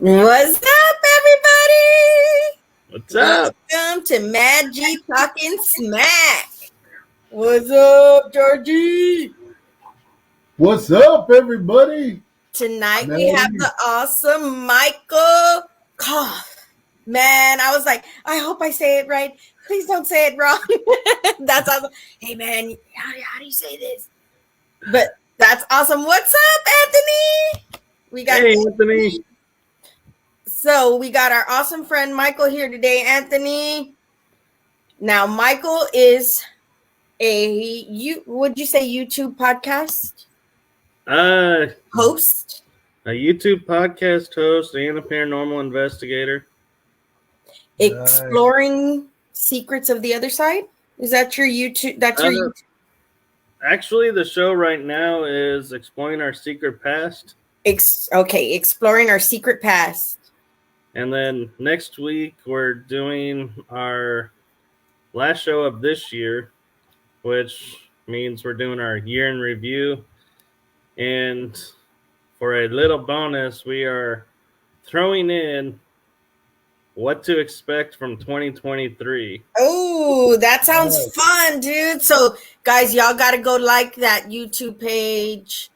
What's up, everybody? What's up? Welcome to Mad G Talking Smack. What's up, Georgie? What's up, everybody? Tonight we have the awesome Michael Kopf. Man, I was like, I hope I say it right. Please don't say it wrong. That's awesome. Hey, man, how do you say this? But that's awesome. What's up, Anthony? We got Anthony. So we got our awesome friend Michael here today, Anthony. Now, Michael is would you say YouTube podcast host? A YouTube podcast host and a paranormal investigator. Exploring secrets of the other side? Is that your YouTube? That's your YouTube? Actually, the show right now is Exploring Our Secret Past. Exploring Our Secret Past. And then next week, we're doing our last show of this year, which means we're doing our year in review. And for a little bonus, we are throwing in what to expect from 2023. Oh, that sounds fun, dude. So, guys, y'all got to go like that YouTube page.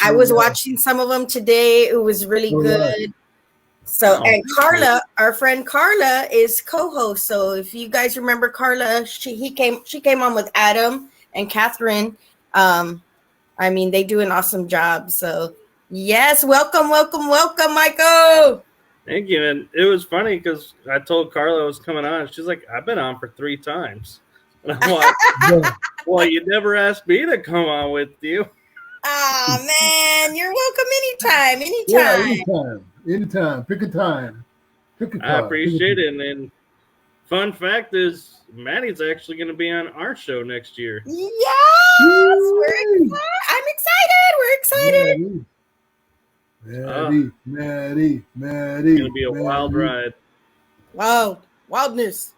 I was watching some of them today. It was really good. So, and Carla, our friend Carla, is co-host. So, if you guys remember Carla, she came on with Adam and Catherine. They do an awesome job. So, yes, welcome, Michael. Thank you. And it was funny because I told Carla I was coming on. She's like, I've been on for 3 times. And I'm like, well, you never asked me to come on with you. Oh, man, you're welcome anytime. Yeah, anytime. Pick a time. I appreciate it. And then, fun fact is, Maddie's actually going to be on our show next year. Yes, I'm excited. We're excited. Maddie. It's going to be a wild ride. Wow, wildness.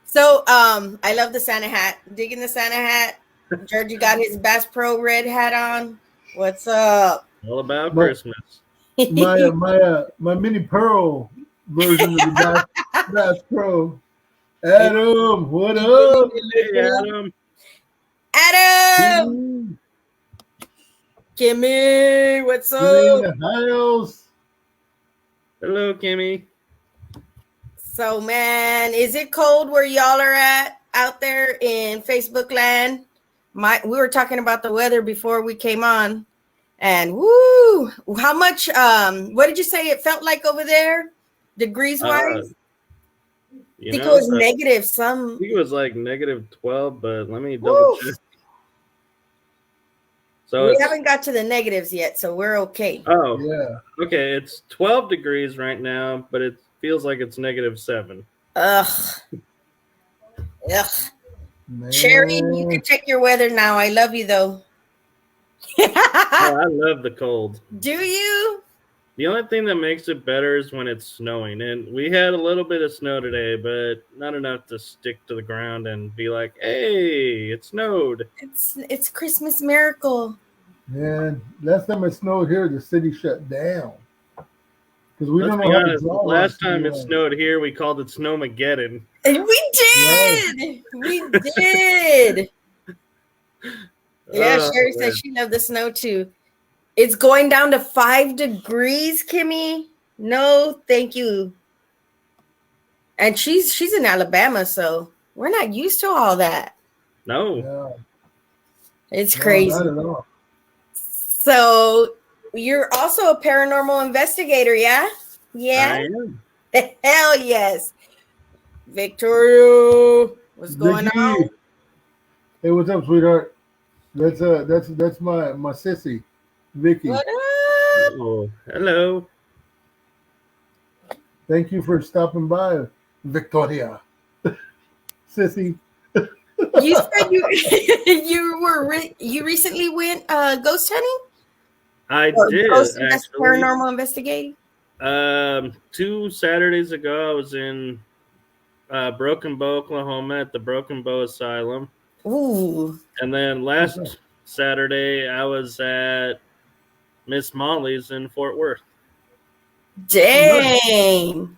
So, I love the Santa hat. Digging the Santa hat. Georgie got his Bass Pro red hat on. What's up? All about Christmas. My mini pearl version of the Bass Pro. Adam, what up? Hey, Adam. Kimmy, what's up? In the house. Hello, Kimmy. So, man, is it cold where y'all are at out there in Facebook land? We were talking about the weather before we came on, and woo, how much? What did you say it felt like over there, degrees wise? I think it was negative. I think it was like negative 12, but let me double check. So we haven't got to the negatives yet, so we're okay. Oh, yeah. Okay, it's 12 degrees right now, but it feels like it's negative 7. Ugh. Man. Sherry, you can check your weather now. I love you, though. I love the cold. Do you? The only thing that makes it better is when it's snowing. And we had a little bit of snow today, but not enough to stick to the ground and be like, hey, it snowed. It's Christmas miracle. Man, last time it snowed here, the city shut down. Because we don't know how to draw. Last time it snowed here, we called it Snowmageddon. We did. Right. We did. Yeah, Sherry said she loved the snow too. It's going down to 5 degrees, Kimmy. No, thank you. And she's in Alabama, so we're not used to all that. No. Yeah. It's crazy. Not at all. So you're also a paranormal investigator, yeah? Yeah. I am. Hell yes. Victoria, what's going on? Hey, what's up, sweetheart? That's my sissy, Vicky. What up? Oh, hello. Thank you for stopping by, Victoria. Sissy. You said you recently went ghost hunting? I did. Paranormal investigating. 2 Saturdays ago, I was in Broken Bow, Oklahoma, at the Broken Bow Asylum. Ooh. And then last Saturday, I was at Miss Molly's in Fort Worth. Dang.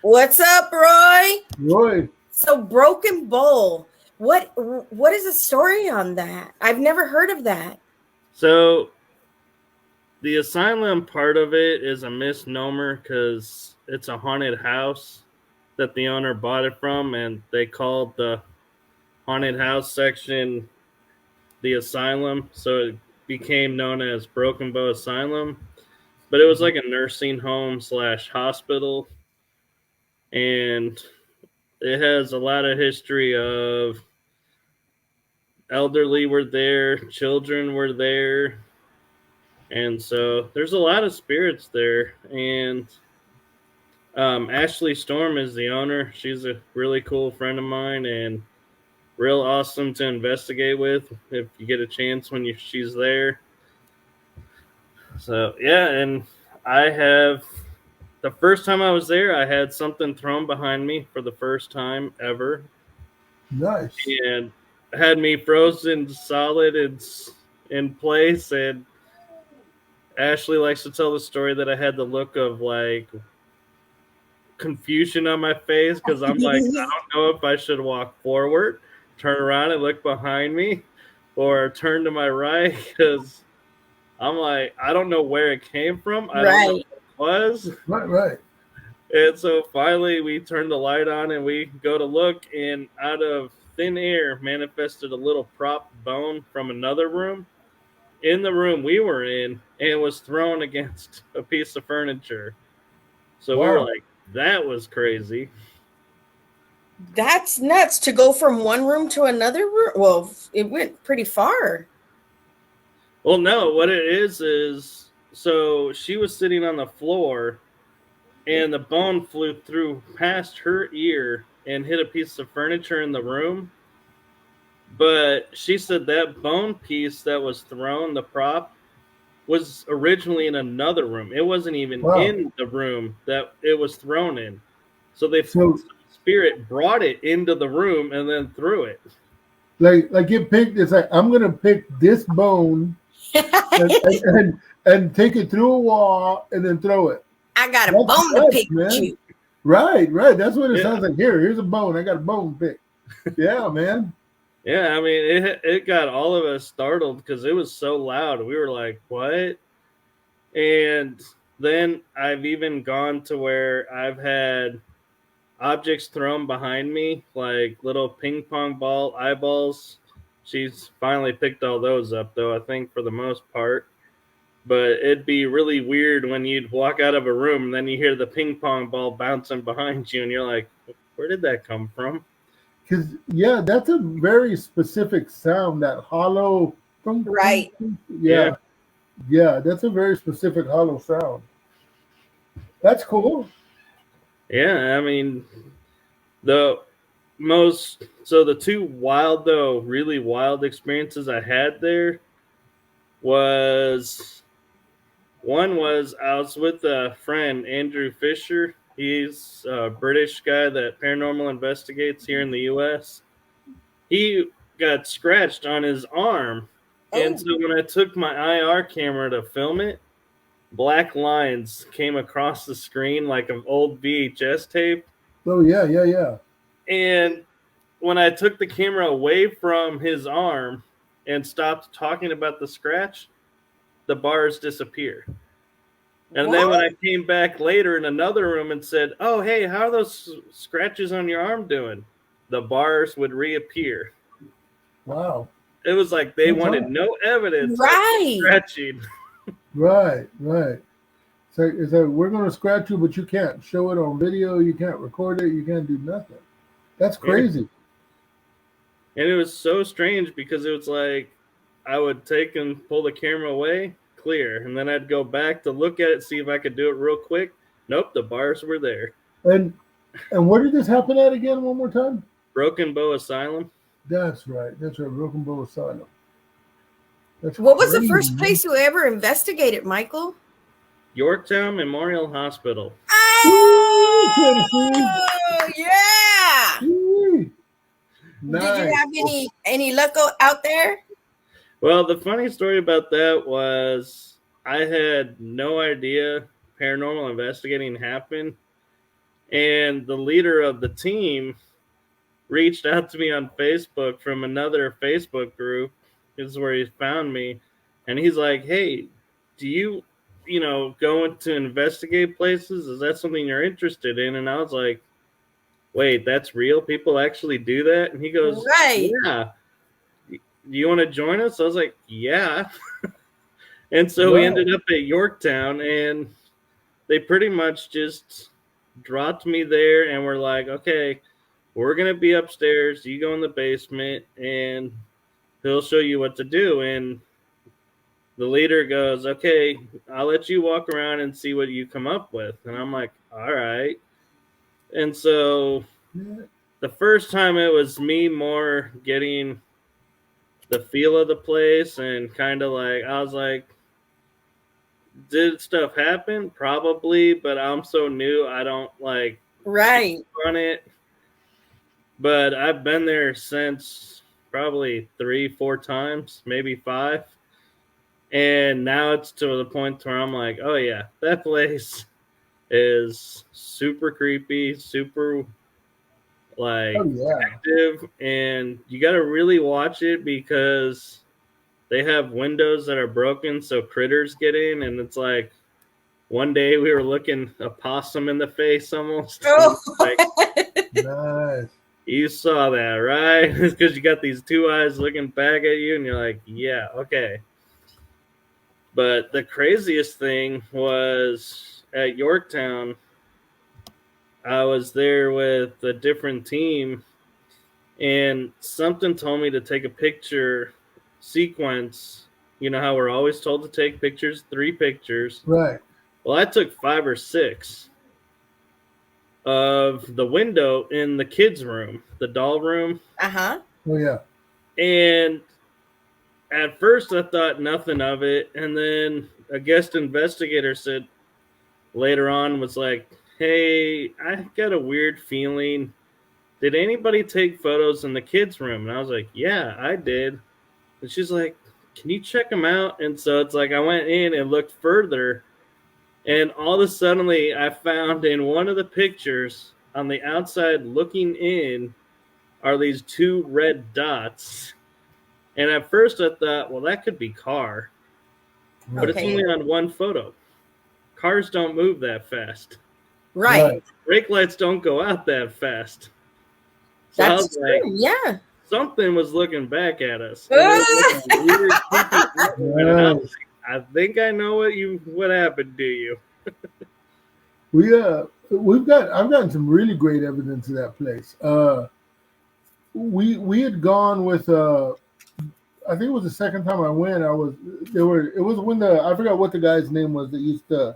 What's up, Roy? Roy. So Broken Bowl. What is the story on that? I've never heard of that. So the asylum part of it is a misnomer because it's a haunted house that the owner bought it from, and they called the haunted house section the asylum, so it became known as Broken Bow Asylum. But it was like a nursing home / hospital, and it has a lot of history of elderly were there, children were there, and so there's a lot of spirits there. And Ashley Storm is the owner. She's a really cool friend of mine and real awesome to investigate with if you get a chance when she's there. So yeah, and I have the first time I was there, I had something thrown behind me for the first time ever. Nice. And had me frozen solid in place. And Ashley likes to tell the story that I had the look of like confusion on my face because I'm like, I don't know if I should walk forward, turn around and look behind me, or turn to my right because I'm like, I don't know where it came from. I don't know what it was. Right. And so finally we turn the light on and we go to look, and out of thin air manifested a little prop bone from another room in the room we were in, and it was thrown against a piece of furniture. So we were like, that was crazy. That's nuts to go from one room to another room. Well, it went pretty far. Well, no, what it is so she was sitting on the floor and the bone flew through past her ear and hit a piece of furniture in the room. But she said that bone piece that was thrown, the prop, was originally in another room. It wasn't even in the room that it was thrown in. So spirit brought it into the room and then threw it. Like it picked. It's like, I'm gonna pick this bone and take it through a wall and then throw it. I got a bone to pick, man. You. Right. That's what it sounds like. Here's a bone. I got a bone to pick. Yeah, man. Yeah, I mean, it got all of us startled because it was so loud. We were like, what? And then I've even gone to where I've had objects thrown behind me, like little ping pong ball eyeballs. She's finally picked all those up, though, I think, for the most part. But it'd be really weird when you'd walk out of a room and then you hear the ping pong ball bouncing behind you, and you're like, where did that come from? Because, yeah, that's a very specific sound, that hollow. Right. Yeah, that's a very specific hollow sound. That's cool. Yeah, I mean, the two wild, though, really wild experiences I had there was, one was I was with a friend, Andrew Fisher. He's a British guy that paranormal investigates here in the U.S. He got scratched on his arm. And so when I took my IR camera to film it, black lines came across the screen like an old VHS tape. Oh, yeah. And when I took the camera away from his arm and stopped talking about the scratch, the bars disappear. And then when I came back later in another room and said, oh, hey, how are those scratches on your arm doing? The bars would reappear. Wow. It was like they wanted no evidence of scratching. Right. It's like, we're going to scratch you, but you can't show it on video. You can't record it. You can't do nothing. That's crazy. And it was so strange because it was like I would take and pull the camera away, clear, and then I'd go back to look at it, see if I could do it real quick. Nope, the bars were there. And where did this happen at again? One more time? Broken Bow Asylum. That's right. Broken Bow Asylum. What was the first place you ever investigated, Michael? Yorktown Memorial Hospital. Oh, yeah. Nice. Did you have any luck out there? Well, the funny story about that was I had no idea paranormal investigating happened. And the leader of the team reached out to me on Facebook from another Facebook group. This is where he found me. And he's like, hey, do you, go to investigate places? Is that something you're interested in? And I was like, wait, that's real? People actually do that? And he goes, Right. yeah. Do you want to join us? I was like, yeah. And so we ended up at Yorktown, and they pretty much just dropped me there and were like, okay, we're going to be upstairs. You go in the basement, and he'll show you what to do. And the leader goes, okay, I'll let you walk around and see what you come up with. And I'm like, all right. And so the first time it was me more getting the feel of the place, and kind of like, I was like, did stuff happen? Probably, but I'm so new, I don't like on it. But I've been there since probably 3-4 times, maybe 5. And now it's to the point where I'm like, oh yeah, that place is super creepy, super active, and you got to really watch it because they have windows that are broken so critters get in. And it's like, one day we were looking a possum in the face almost. Oh. Nice. You saw that, right? Because you got these 2 eyes looking back at you, and you're like, yeah, okay. But the craziest thing was at Yorktown, I was there with a different team, and something told me to take a picture sequence. You know how we're always told to take pictures, 3 pictures. Right. Well, I took 5 or 6 of the window in the kids' room, the doll room. Uh-huh. Oh, yeah. And at first I thought nothing of it. And then a guest investigator said later on, was like, hey, I got a weird feeling. Did anybody take photos in the kids' room? And I was like, yeah, I did. And she's like, can you check them out? And so it's like I went in and looked further. And all of a sudden, I found in one of the pictures on the outside looking in are these 2 red dots. And at first I thought, well, that could be car. But it's only on one photo. Cars don't move that fast. Right. Brake lights don't go out that fast. So That's I was like, Yeah. something was looking back at us. Weird, I think I know what happened to you. I've gotten some really great evidence of that place. We had gone with I think it was the second time I went. It was when I forgot what the guy's name was that used to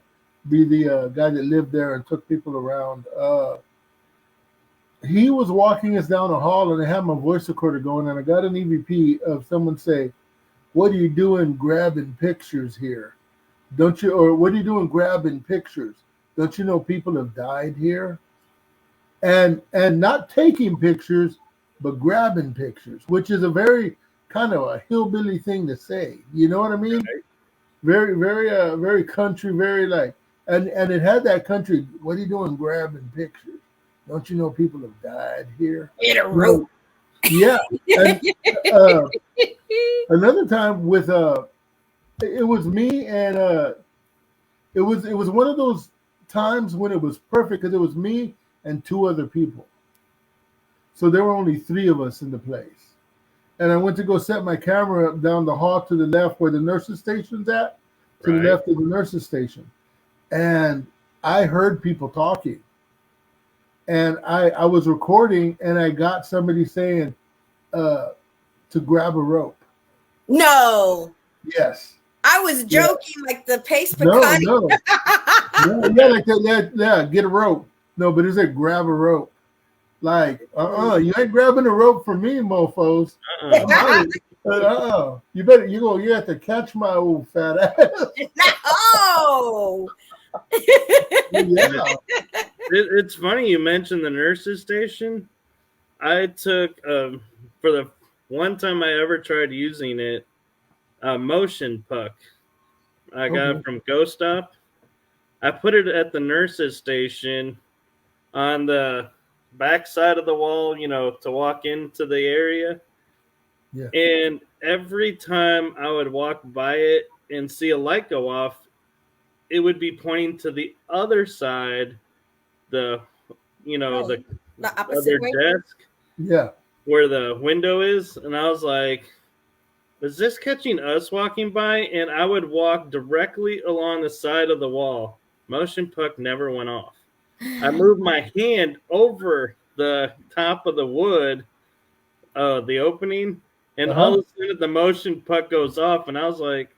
be the guy that lived there and took people around. He was walking us down a hall, and I had my voice recorder going, and I got an EVP of someone say, what are you doing grabbing pictures here? Don't you, or what are you doing grabbing pictures? Don't you know people have died here? And not taking pictures, but grabbing pictures, which is a very kind of a hillbilly thing to say. You know what I mean? Right. Very, very, very country, very like, and it had that country, what are you doing grabbing pictures? Don't you know people have died here? In a rope. Yeah. And, another time with it was me, and it was one of those times when it was perfect because it was me and 2 other people. So there were only 3 of us in the place. And I went to go set my camera up down the hall to the left where the nurses station's at, to the left of the nurses station. And I heard people talking. And I was recording, and I got somebody saying to grab a rope. No. Yes. I was joking, like the paste picante. No. Yeah, like that. Yeah, get a rope. No, but it said grab a rope. Like, you ain't grabbing a rope for me, mofos. You have to catch my old fat ass. No. Yeah. It's funny you mentioned the nurses station. I took for the one time I ever tried using it, a motion puck. I got it from Ghost Stop, I put it at the nurse's station on the back side of the wall, to walk into the area. Yeah. And every time I would walk by it and see a light go off, it would be pointing to the other side, the the The other opposite way. desk Yeah. where the window is. And I was like, is this catching us walking by? And I would walk directly along the side of the wall. Motion puck never went off. I moved my hand over the top of the wood, the opening, and all of a sudden the motion puck goes off. And I was like,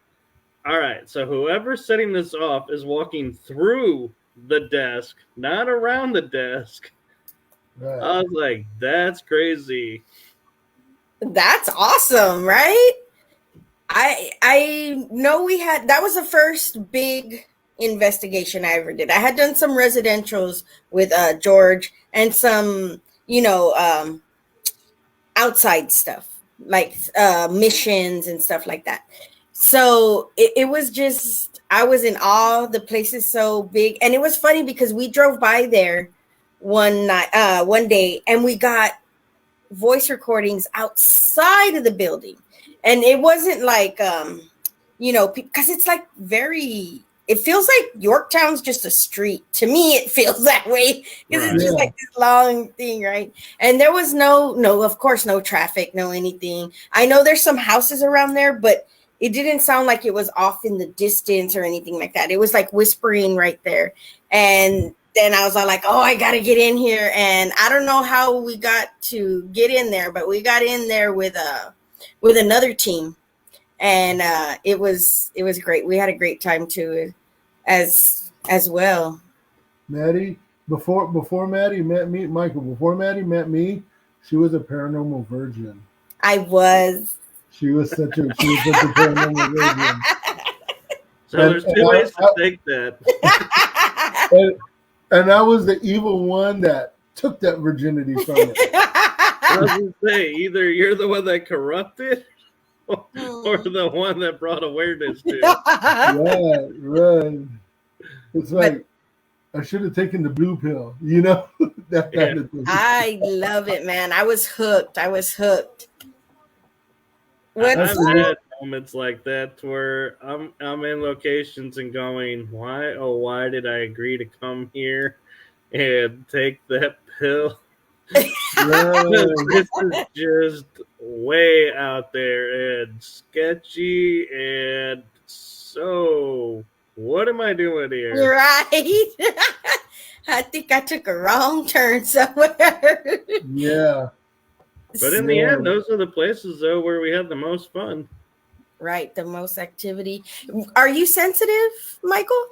all right, so whoever's setting this off is walking through the desk, not around the desk. Right. I was like, that's crazy. That's awesome, right? I know that was the first big investigation I ever did. I had done some residentials with George and some, outside stuff like missions and stuff like that. So it was just, I was in awe. The place is so big. And it was funny because we drove by there one day, and we got voice recordings outside of the building. And it wasn't like, because it's like it feels like Yorktown's just a street. To me, it feels that way because Right. it's just like this long thing, right? And there was of course, no traffic, no anything. I know there's some houses around there, but it didn't sound like it was off in the distance or anything like that. It was like whispering right there. And then I was all like, oh, I got to get in here. And I don't know how we got to get in there, but we got in there with another team. And it was great. We had a great time too, as well. Maddie, before Maddie met me, Michael, before Maddie met me, she was a paranormal virgin. I was. She was such a paranormal virgin. So there's two ways to take that. And I was the evil one that took that virginity from her. I was going to say, either you're the one that corrupted or the one that brought awareness to it. Right. It's like, I should have taken the blue pill, that kind of thing. I love it, man. I was hooked. I've had moments like that where I'm in locations and going, why did I agree to come here and take that pill? This is just way out there and sketchy, and so what am I doing here? Right. I think I took a wrong turn somewhere. Yeah. But in the end, those are the places, though, where we had the most fun. Right, the most activity. Are you sensitive, Michael?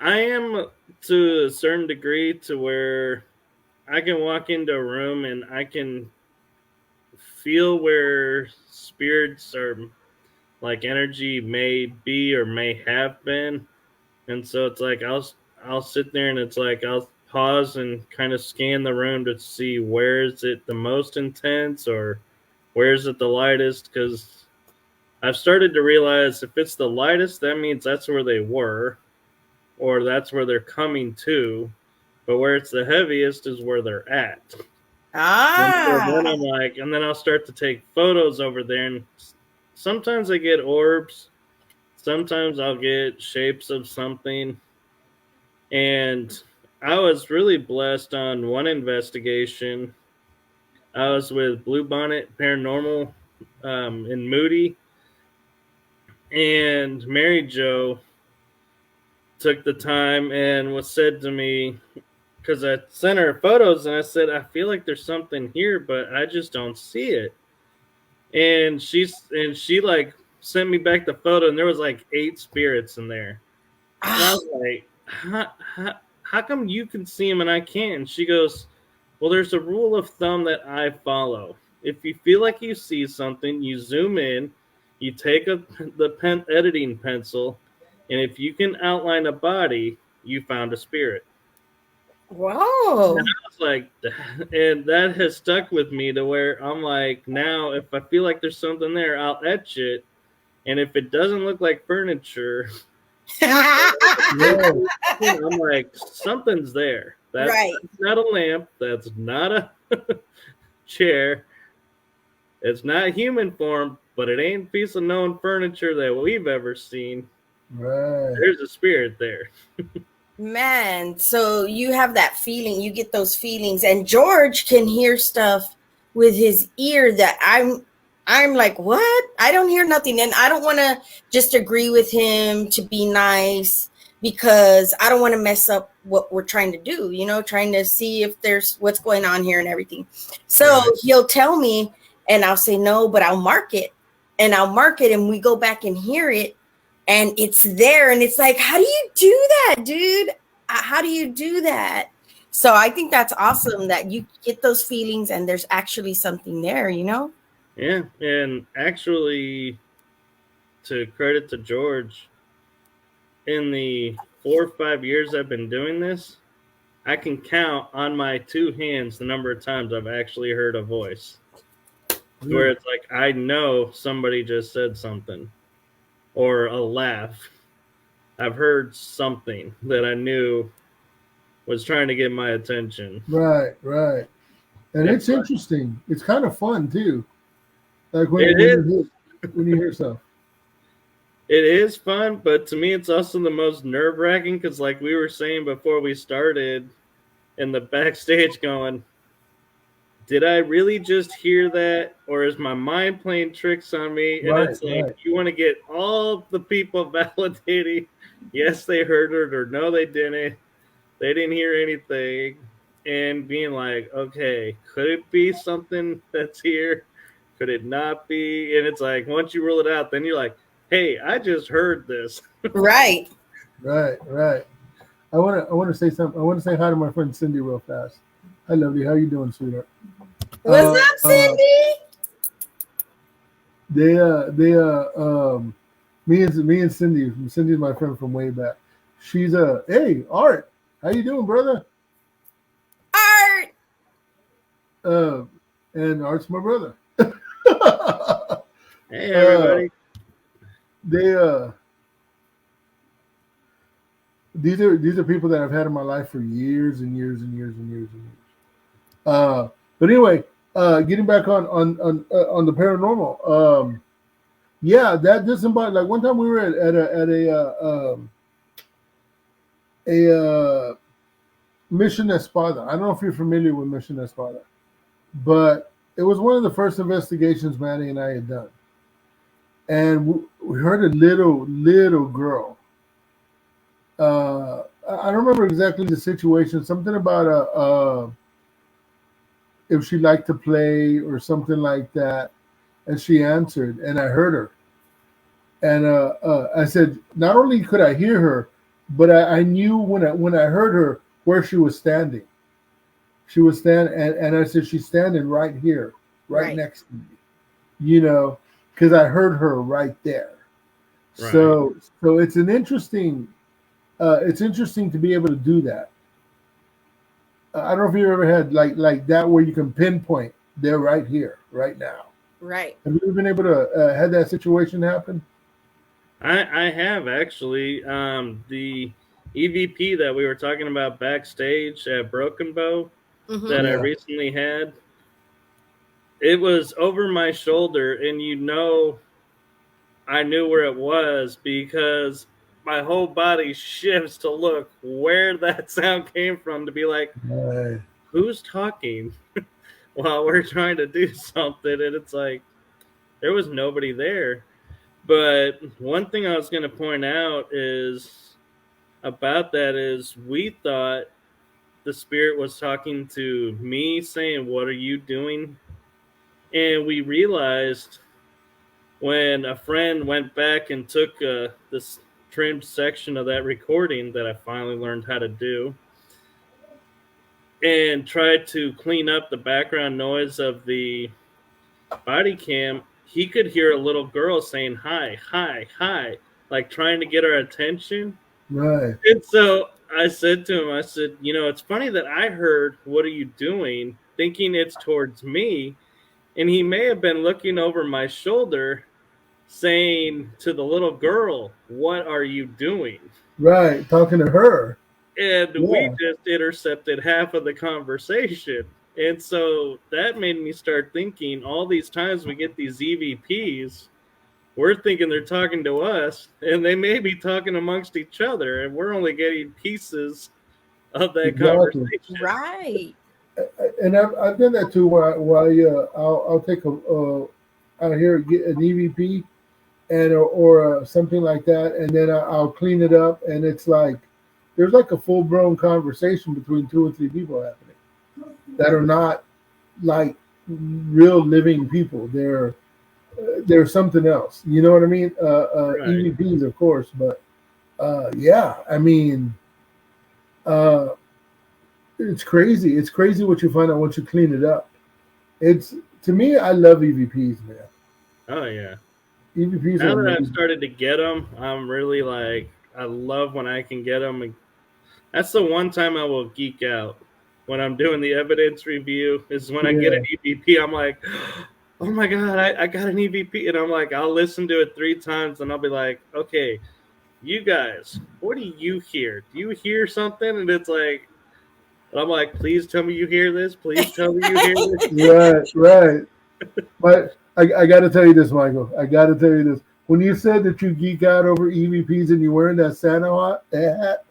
I am to a certain degree, to where I can walk into a room and I can feel where spirits or like energy may be or may have been. And so it's like I'll sit there and it's like I'll pause and kind of scan the room to see where is it the most intense or where is it the lightest, because I've started to realize if it's the lightest, that means that's where they were or that's where they're coming to, but where it's the heaviest is where they're at. And so then I'm like, and then I'll start to take photos over there, and sometimes I get orbs, sometimes I'll get shapes of something. And I was really blessed on one investigation. I was with Blue Bonnet Paranormal in Moody, and Mary Jo took the time and was said to me, because I sent her photos and I said, I feel like there's something here, but I just don't see it. And she like sent me back the photo, and there was like 8 spirits in there. And I was like, how come you can see them and I can't? And she goes, well, there's a rule of thumb that I follow. If you feel like you see something, you zoom in, you take the editing pencil, and if you can outline a body, you found a spirit. Wow. And I was like, and that has stuck with me to where I'm like, now if I feel like there's something there, I'll etch it. And if it doesn't look like furniture, I'm like, something's there. That's Right. not a lamp. That's not a chair. It's not human form, but it ain't a piece of known furniture that we've ever seen. Right. There's a spirit there. Man, so you have that feeling, you get those feelings, and George can hear stuff with his ear that I'm like, what? I don't hear nothing. And I don't want to just agree with him to be nice because I don't want to mess up what we're trying to do, trying to see if there's what's going on here and everything. So Right. he'll tell me and I'll say no, but I'll mark it and we go back and hear it and it's there. And it's like, how do you do that, dude? How do you do that? So I think that's awesome that you get those feelings and there's actually something there, Yeah, and actually, to credit to George, in the 4 or 5 years I've been doing this, I can count on my 2 hands the number of times I've actually heard a voice. Where it's like, I know somebody just said something. Or a laugh. I've heard something that I knew was trying to get my attention. Right. And it's interesting. It's kind of fun too. Like when you hear stuff. It is fun, but to me, it's also the most nerve-wracking because, like we were saying before we started, in the backstage going, did I really just hear that, or is my mind playing tricks on me? And it's like, you want to get all the people validating, yes, they heard it, or no, they didn't. They didn't hear anything. And being like, okay, could it be something that's here? Could it not be? And it's like, once you rule it out, then you're like, hey, I just heard this. Right. Right. I want to say something. I want to say hi to my friend Cindy real fast. Hi, lovely. How you doing, sweetheart? What's up, Cindy? Me and Cindy. Cindy's my friend from way back. She's hey, Art. How you doing, brother? Art. And Art's my brother. Hey, everybody. These are people that I've had in my life for years and years and years and years and years. But anyway, getting back on the paranormal. Yeah, that disembodied. Like one time we were at a Mission Espada. I don't know if you're familiar with Mission Espada, but it was one of the first investigations Maddie and I had done, and we heard a little girl. I don't remember exactly the situation. Something about if she liked to play or something like that, and she answered, and I heard her, and I said, not only could I hear her, but I knew when I heard her where she was standing. She was standing, and I said, she's standing right here, right next to me, because I heard her right there. Right. So it's an interesting. It's interesting to be able to do that. I don't know if you ever had like that where you can pinpoint they're right here, right now. Right. Have you ever been able to have that situation happen? I have actually. The EVP that we were talking about backstage at Broken Bow that I recently had, it was over my shoulder, and I knew where it was because my whole body shifts to look where that sound came from, to be like, who's talking while we're trying to do something? And it's like, there was nobody there. But one thing I was going to point out about that is we thought the spirit was talking to me, saying, what are you doing? And we realized when a friend went back and took this trimmed section of that recording that I finally learned how to do and tried to clean up the background noise of the body cam, he could hear a little girl saying, hi, hi, hi, like trying to get our attention. Right. And so I said to him, it's funny that I heard, what are you doing? Thinking it's towards me. And he may have been looking over my shoulder saying to the little girl, "What are you doing?" Right, talking to her. And we Yeah, just intercepted half of the conversation. And so that made me start thinking all these times we get these EVPs, we're thinking they're talking to us, and they may be talking amongst each other, and we're only getting pieces of that exactly. conversation. Right. And I've done that too. Where I'll take I'll hear get an EVP and or something like that, and then I'll clean it up, and it's like there's like a full blown conversation between two or three people happening that are not like real living people. They're something else. You know what I mean? Right. EVPs, of course, but yeah, I mean, uh, it's crazy. It's crazy what you find out once you clean it up. It's to me, I love EVPs, man. Oh, yeah. EVPs are Now that I've amazing. started to get them, I'm really like, I love when I can get them. That's the one time I will geek out when I'm doing the evidence review, is when I get an Yeah, EVP. I'm like, oh my God, I got an EVP. And I'm like, I'll listen to it 3 times and I'll be like, okay, you guys, what do you hear? Do you hear something? And it's like, and I'm like, please tell me you hear this. Please tell me you hear this. right, right. But I got to tell you this, Michael. I got to tell you this. When you said that you geek out over EVPs and you're wearing that Santa hat,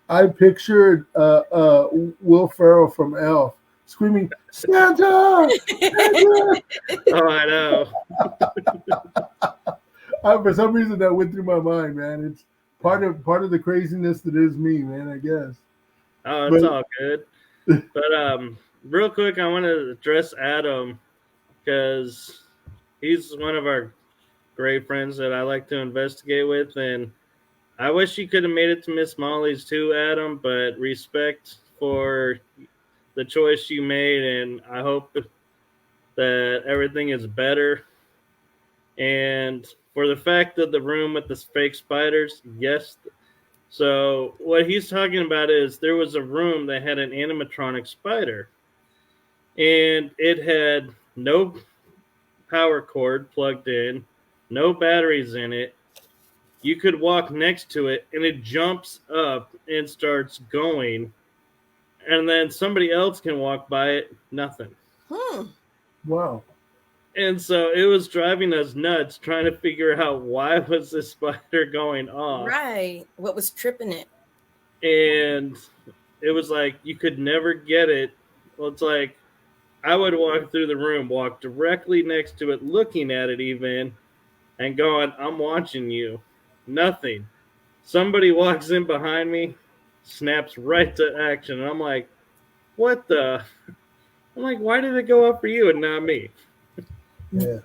I pictured Will Ferrell from Elf screaming, "Santa, Santa!" Oh, I know. For some reason, that went through my mind, man. It's part of the craziness that is me, man. I guess. Oh, it's But all good. But real quick, I want to address Adam because he's one of our great friends that I like to investigate with, and I wish you could have made it to Miss Molly's too, Adam. But respect for the choice you made, and I hope that everything is better. And for the fact of the room with the fake spiders, yes. So what he's talking about is there was a room that had an animatronic spider, and it had no power cord plugged in, no batteries in it. You could walk next to it, and it jumps up and starts going, and then somebody else can walk by it, nothing. wow, And so it was driving us nuts trying to figure out why was this spider going off. Right. What was tripping it? And it was like you could never get it. Well, it's like I would walk through the room, walk directly next to it, looking at it even, and going, I'm watching you. Nothing. Somebody walks in behind me, snaps right to action, and I'm like, what the? I'm like, why did it go up for you and not me? yeah.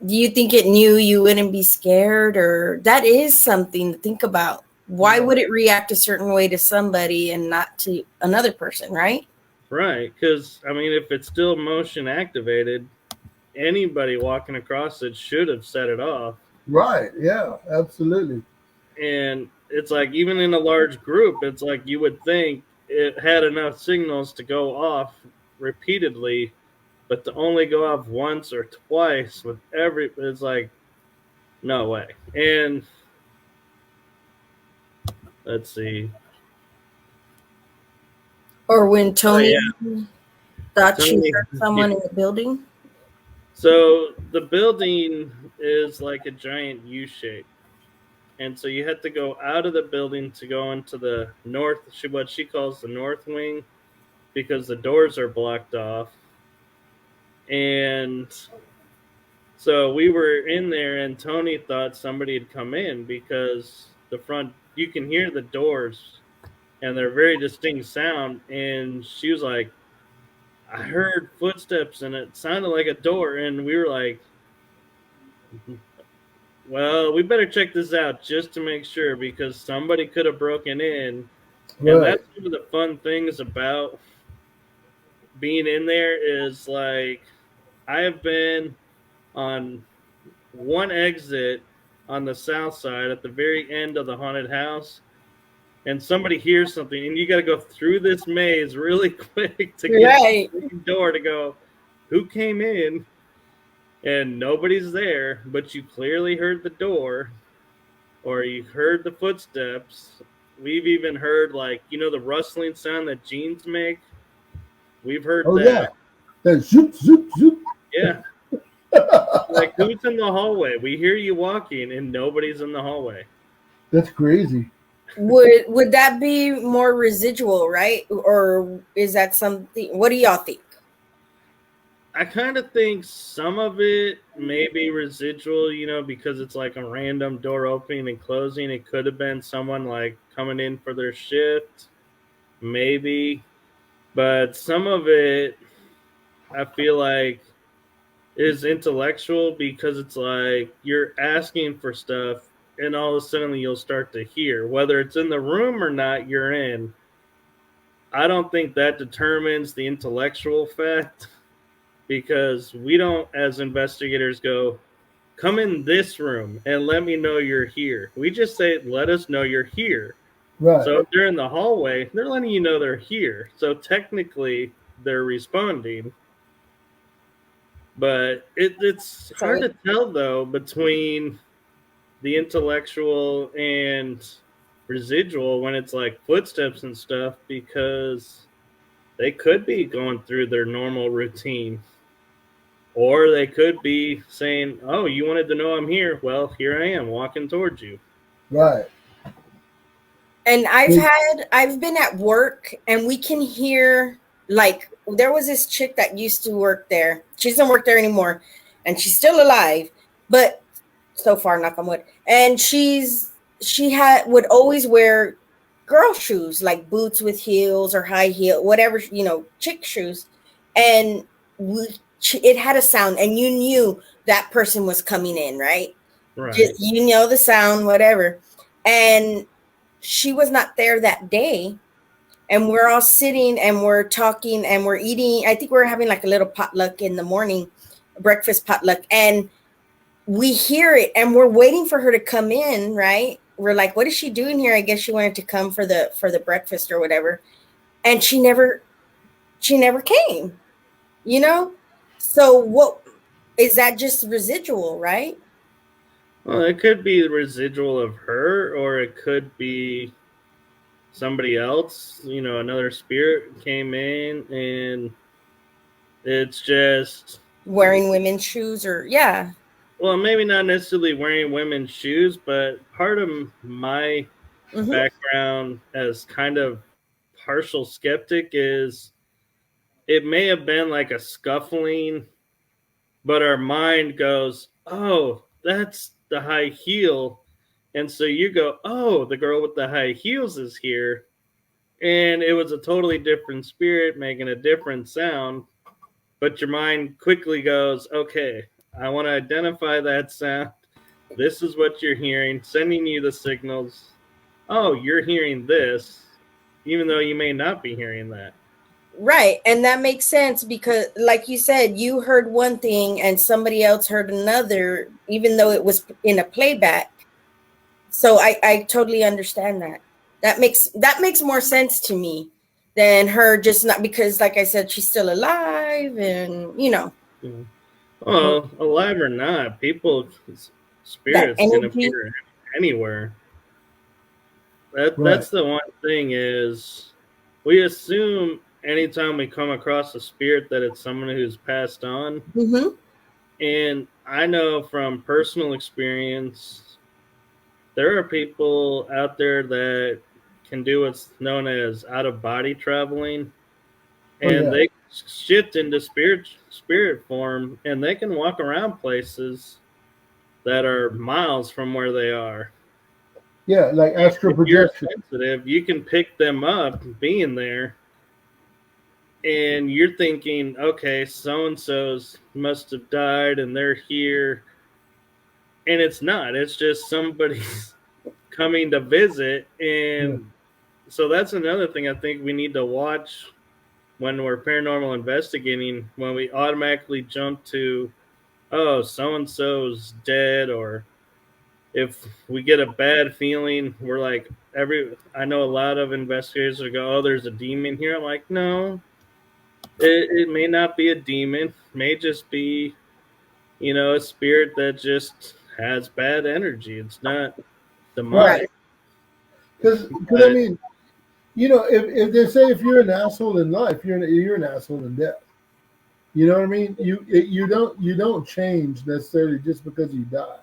Do you think it knew you wouldn't be scared? Or that is something to think about. Why would it react a certain way to somebody and not to another person, right? Right, because, I mean, if it's still motion activated, anybody walking across it should have set it off. Right, yeah, absolutely. And it's like, even in a large group, it's like you would think it had enough signals to go off repeatedly, but to only go off once or twice with every, it's like, no way. And let's see. Or when Tony thought she Tony, heard someone in the building? so the building is like a giant U shape. And so you had to go out of the building to go into the north, what she calls the north wing, because the doors are blocked off. And so we were in there, and Tony thought somebody had come in because the front, you can hear the doors, and they're very distinct sound. And she was like, I heard footsteps, and it sounded like a door. And we were like, well, we better check this out just to make sure, because somebody could have broken in. And Right, that's one of the fun things about being in there is like I have been on one exit on the south side at the very end of the haunted house, and somebody hears something, and you got to go through this maze really quick to get to Right. the door to go, who came in? and nobody's there, but you clearly heard the door or you heard the footsteps. We've even heard, like, the rustling sound that jeans make. We've heard Oh yeah, that. that zoop zoop zoop. Yeah. Like, who's in the hallway? We hear you walking and nobody's in the hallway. That's crazy. Would that be more residual, right? Or is that something? What do y'all think? I kind of think some of it may be residual, because it's like a random door opening and closing. It could have been someone like coming in for their shift, maybe. But some of it, I feel like, is intellectual because it's like you're asking for stuff and all of a sudden you'll start to hear. Whether it's in the room or not you're in, I don't think that determines the intellectual fact because we don't, as investigators, go, come in this room and let me know you're here. We just say, let us know you're here. Right. So if they're in the hallway, they're letting you know they're here. So technically, they're responding. But it's hard to tell, though, between the intellectual and residual when it's like footsteps and stuff because they could be going through their normal routine. Or they could be saying, oh, you wanted to know I'm here? Well, here I am walking towards you. Right. And I've been at work and we can hear, like, there was this chick that used to work there. She doesn't work there anymore and she's still alive, but so far, knock on wood. And she would always wear girl shoes, like boots with heels or high heel, whatever, chick shoes. And it had a sound and you knew that person was coming in, right? Right. The sound, whatever. And she was not there that day. And we're all sitting and we're talking and we're eating. I think we're having like a little potluck in the morning, breakfast potluck. And we hear it and we're waiting for her to come in, right? We're like, what is she doing here? I guess she wanted to come for the breakfast or whatever. And she never came, So what is that? Just residual, right? Well, it could be the residual of her, or it could be somebody else. Another spirit came in, and it's just wearing women's shoes, or yeah. Well, maybe not necessarily wearing women's shoes, but part of my background as kind of partial skeptic is it may have been like a scuffling, but our mind goes, oh, that's the high heel. And so you go, oh, the girl with the high heels is here. And it was a totally different spirit making a different sound. But your mind quickly goes, okay, I want to identify that sound. This is what you're hearing, sending you the signals. Oh, you're hearing this, even though you may not be hearing that. Right. And that makes sense because, like you said, you heard one thing and somebody else heard another, even though it was in a playback. So I totally understand that. That makes more sense to me than her just not, because, like I said, she's still alive and, Yeah. Well, alive or not, spirits can appear anywhere. That's the one thing is we assume anytime we come across a spirit that it's someone who's passed on. Mm-hmm. And I know from personal experience, there are people out there that can do what's known as out-of-body traveling. And they shift into spirit form, and they can walk around places that are miles from where they are. Yeah, like astral projection. If you're sensitive, you can pick them up being there, and you're thinking, okay, so-and-so's must have died, and they're here. And it's not. It's just somebody's coming to visit, and so that's another thing I think we need to watch when we're paranormal investigating, when we automatically jump to, oh, so-and-so's dead, or if we get a bad feeling, we're like, I know a lot of investigators will go, oh, there's a demon here. I'm like, no, it may not be a demon. It may just be a spirit that just has bad energy. It's not Right. demonic. Because I But mean, if they say if you're an asshole in life, you're an asshole in death. You know what I mean? You don't change necessarily just because you die.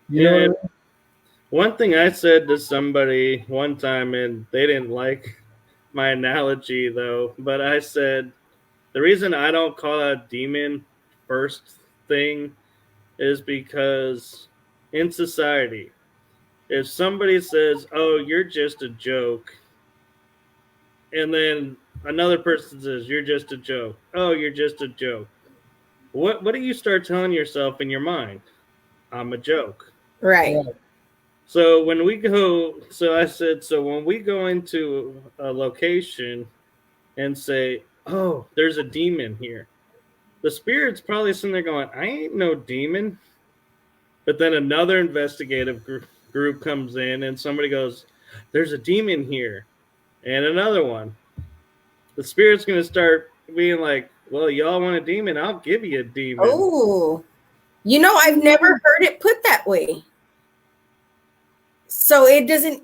You know what I and mean? one thing I said to somebody one time, and they didn't like my analogy though, but I said the reason I don't call out demon first thing is because in society, if somebody says, "Oh, you're just a joke," and then another person says, "You're just a joke," "Oh, you're just a joke," what do you start telling yourself in your mind? I'm a joke. Right. Right. So I said, so when we go into a location and say, "Oh, there's a demon here," the spirit's probably sitting there going, "I ain't no demon." But then another investigative group comes in and somebody goes, "There's a demon here," and another one. The spirit's going to start being like, "Well, y'all want a demon? I'll give you a demon." Oh, I've never heard it put that way. So it doesn't,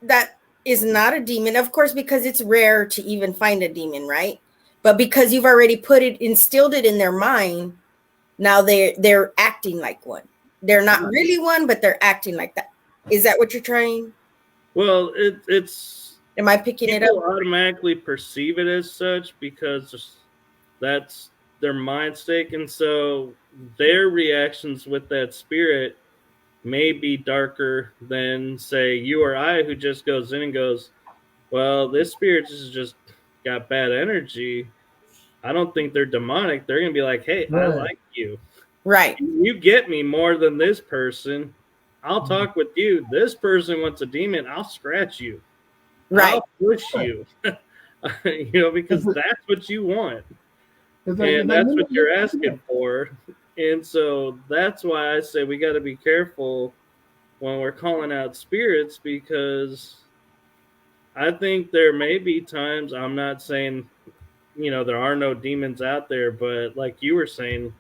that is not a demon, of course, because it's rare to even find a demon, right? But because you've already instilled it in their mind, now they're acting like one. They're not really one, but they're acting like that. Is that what you're trying? Well, it's Am I picking it people up? automatically perceive it as such because that's their mind state, and so their reactions with that spirit may be darker than, say, you or I, who just goes in and goes, "Well, this spirit just got bad energy. I don't think they're demonic." They're gonna be like, "Hey, I Right. like you. Right. You get me more than this person. I'll talk with you. This person wants a demon. I'll scratch you. Right. I'll push Right. you." Because It's, that's what you want, it's and like that's what you're look at asking for. And so that's why I say we got to be careful when we're calling out spirits, because I think there may be times, I'm not saying, there are no demons out there, but like you were saying,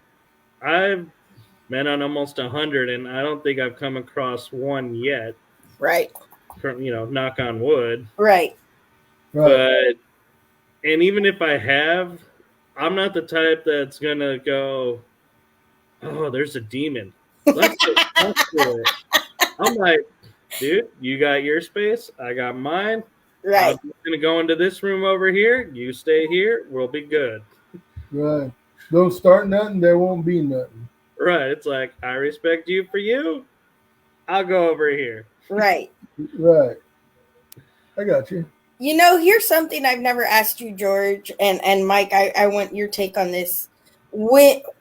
I've been on almost 100 and I don't think I've come across one yet, Right. knock on wood. Right. right. But, and even if I have, I'm not the type that's going to go, "Oh, there's a demon. Let's go talk to it." I'm like, "Dude, you got your space. I got mine. I'm Right. going to go into this room over here. You stay here. We'll be good." Right. Don't start nothing, there won't be nothing. Right. It's like, I respect you for you. I'll go over here. Right. Right. I got you. Here's something I've never asked you, George, and Mike. I want your take on this.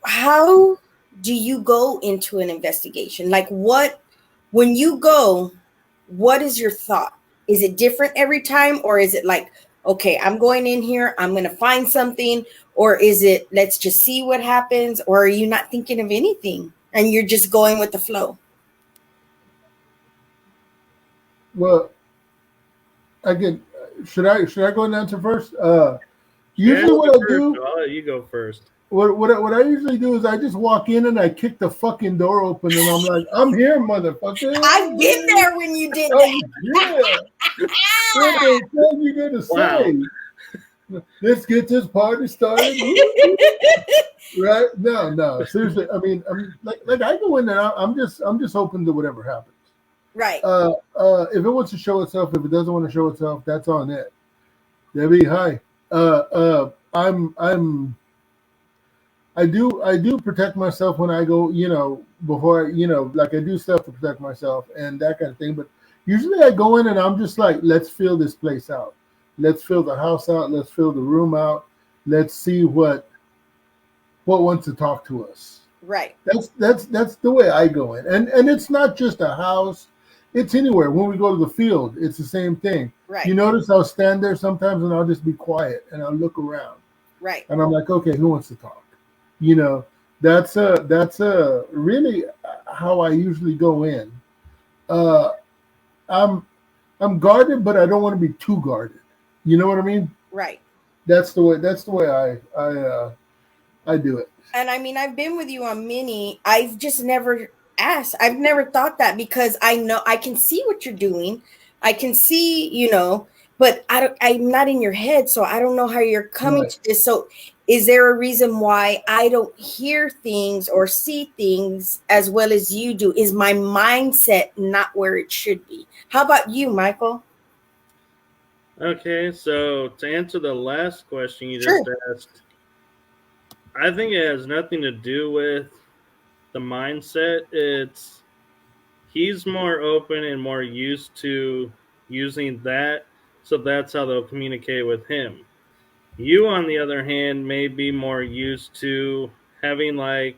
How do you go into an investigation? Like, when you go, what is your thought? Is it different every time, or is it like, okay, I'm going in here, I'm going to find something, or is it let's just see what happens, or are you not thinking of anything and you're just going with the flow? Well, again, should I go and answer first? Yeah, Usually you what go I first. do, I'll let you go first. what I usually do is I just walk in and I kick the fucking door open and I'm like, I'm here, motherfucker. I've been there when you did I'm that. here. What the hell you gonna Wow. say? Let's get this party started. Right? No. Seriously, I mean, like I go in there, I'm just open to whatever happens. Right. If it wants to show itself, if it doesn't want to show itself, that's on it. Debbie, hi. I do protect myself when I go, before like I do stuff to protect myself and that kind of thing. But usually I go in and I'm just like, let's fill this place out. Let's fill the house out. Let's fill the room out. Let's see what wants to talk to us. Right. That's the way I go in. And it's not just a house. It's anywhere. When we go to the field, it's the same thing. Right. You notice I'll stand there sometimes and I'll just be quiet and I'll look around. Right. And I'm like, okay, who wants to talk? That's really how I usually go in. Uh, I'm guarded, but I don't want to be too guarded. You know what I mean? Right. That's the way I I do it. And I mean, I've been with you on many. I've just never asked. I've never thought that because I know I can see what you're doing. I can see, but I'm not in your head, so I don't know how you're coming to this. So is there a reason why I don't hear things or see things as well as you do? Is my mindset not where it should be? How about you, Michael? Okay, so to answer the last question you Sure. just asked, I think it has nothing to do with the mindset. It's he's more open and more used to using that, so that's how they'll communicate with him. You, on the other hand, may be more used to having like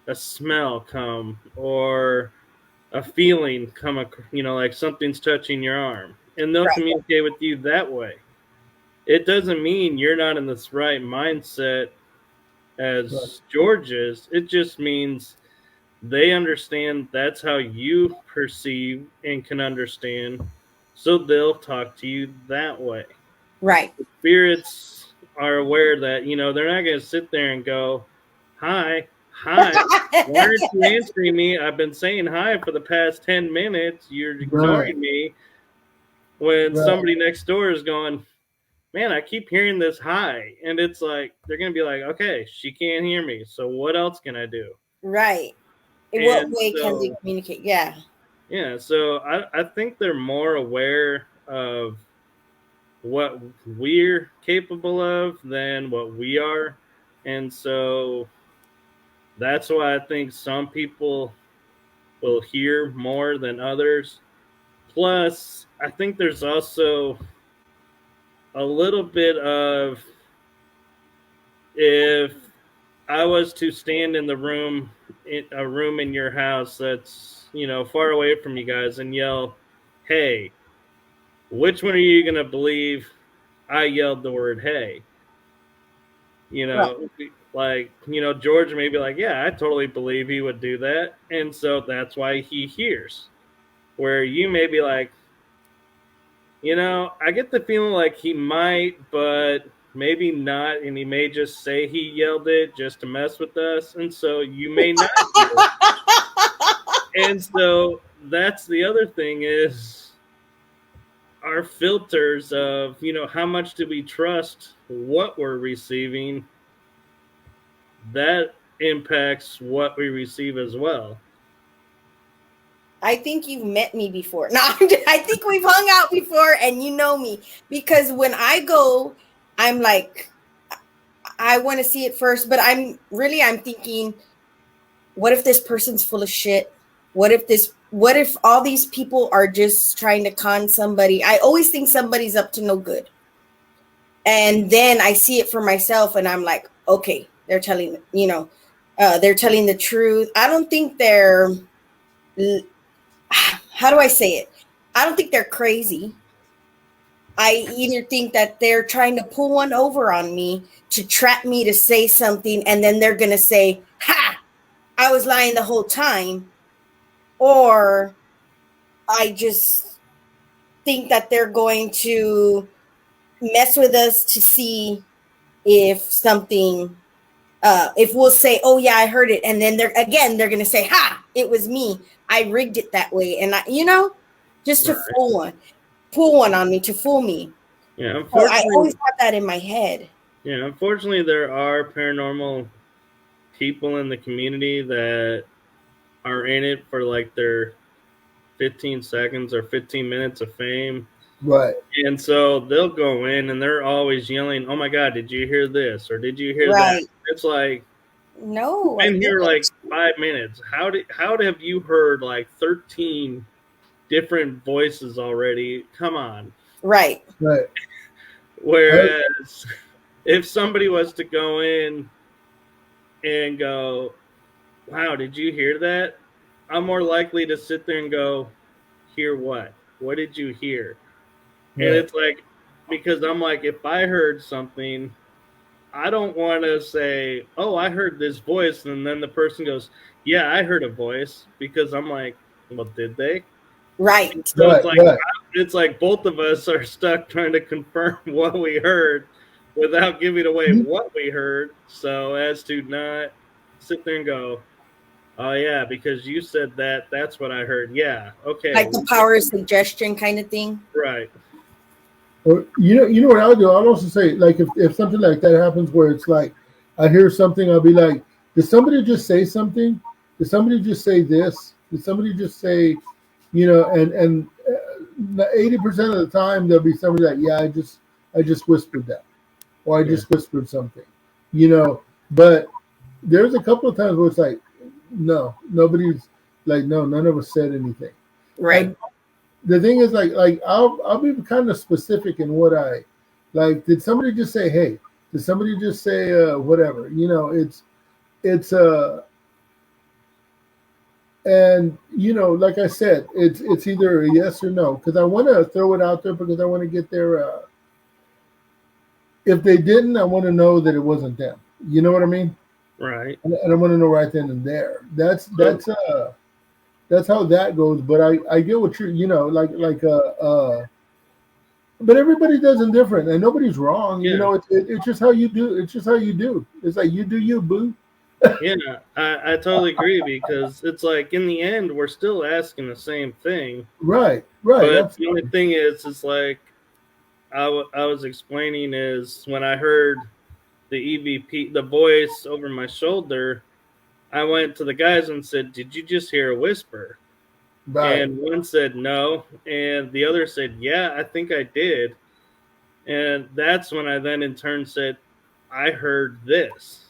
a smell come or a feeling come, like something's touching your arm, and they'll Right. communicate with you that way. It doesn't mean you're not in this right mindset as George is. It just means they understand that's how you perceive and can understand, so they'll talk to you that way. Right. Spirits are aware that, they're not going to sit there and go, hi, hi, why aren't you answering me? I've been saying hi for the past 10 minutes. You're ignoring me. When somebody next door is going, man, I keep hearing this hi. And it's like, they're going to be like, okay, she can't hear me. So what else can I do? Right. In what way can they communicate? Yeah. Yeah. So I think they're more aware of what we're capable of than what we are. And so that's why I think some people will hear more than others. Plus, I think there's also a little bit of, if I was to stand in a room in your house that's, far away from you guys and yell, hey, which one are you going to believe I yelled the word hey? George may be like, yeah, I totally believe he would do that. And so that's why he hears. Where you may be like, I get the feeling like he might, but maybe not. And he may just say he yelled it just to mess with us. And so you may not hear it. And so that's the other thing is our filters of, how much do we trust what we're receiving? That impacts what we receive as well. I think you've met me before. No, I think we've hung out before and you know me. Because when I go, I'm like, I want to see it first. But I'm thinking, what if this person's full of shit? What if all these people are just trying to con somebody? I always think somebody's up to no good. And then I see it for myself and I'm like, okay, they're telling, they're telling the truth. I don't think they're, how do I say it? I don't think they're crazy. I either think that they're trying to pull one over on me to trap me to say something, and then they're going to say, ha, I was lying the whole time. Or I just think that they're going to mess with us to see if something, if we'll say, oh yeah, I heard it. And then they're going to say, ha, it was me. I rigged it that way. And just to pull one on me, to fool me. Yeah, so I always have that in my head. Yeah, unfortunately, there are paranormal people in the community that are in it for like their 15 seconds or 15 minutes of fame. Right. And so they'll go in and they're always yelling, oh my God, did you hear this? Or did you hear that? It's like, no, I've been here like 5 minutes. How have you heard like 13 different voices already? Come on. Right. Whereas if somebody was to go in and go, wow, did you hear that? I'm more likely to sit there and go, hear what? What did you hear? Right. And it's like, because I'm like, if I heard something, I don't want to say, oh, I heard this voice. And then the person goes, yeah, I heard a voice, because I'm like, well, did they? Right. So it's like both of us are stuck trying to confirm what we heard. without giving away what we heard, so as to not sit there and go, oh yeah, because you said that, that's what I heard. Yeah, okay. Like the power of suggestion kind of thing. Right. Or you know what I'll do? I'll also say, like, if something like that happens where it's like I hear something, I'll be like, did somebody just say something? Did somebody just say this? Did somebody just say, and 80% of the time there'll be somebody like, yeah, I just whispered that, or I just whispered something, But there's a couple of times where it's like, no, nobody's like, no, none of us said anything. Right. And the thing is, like I'll be kind of specific in what I like. Did somebody just say, hey? Did somebody just say whatever? It's and like I said, it's either a yes or no, because I want to throw it out there because I want to get their. If they didn't, I want to know that it wasn't them. You know what I mean? Right. And I want to know right then and there. That's how that goes. But I get what you're, but everybody does it different, and nobody's wrong. Yeah. It's just how you do. It's just how you do. It's like you do you, boo. Yeah, I totally agree, because it's like in the end we're still asking the same thing. Right. But Absolutely. the only thing is like I was explaining is when I heard the EVP, the voice over my shoulder, I went to the guys and said, "Did you just hear a whisper?" Right. And one said no, and the other said, "Yeah, I think I did." And that's when I then in turn said, "I heard this."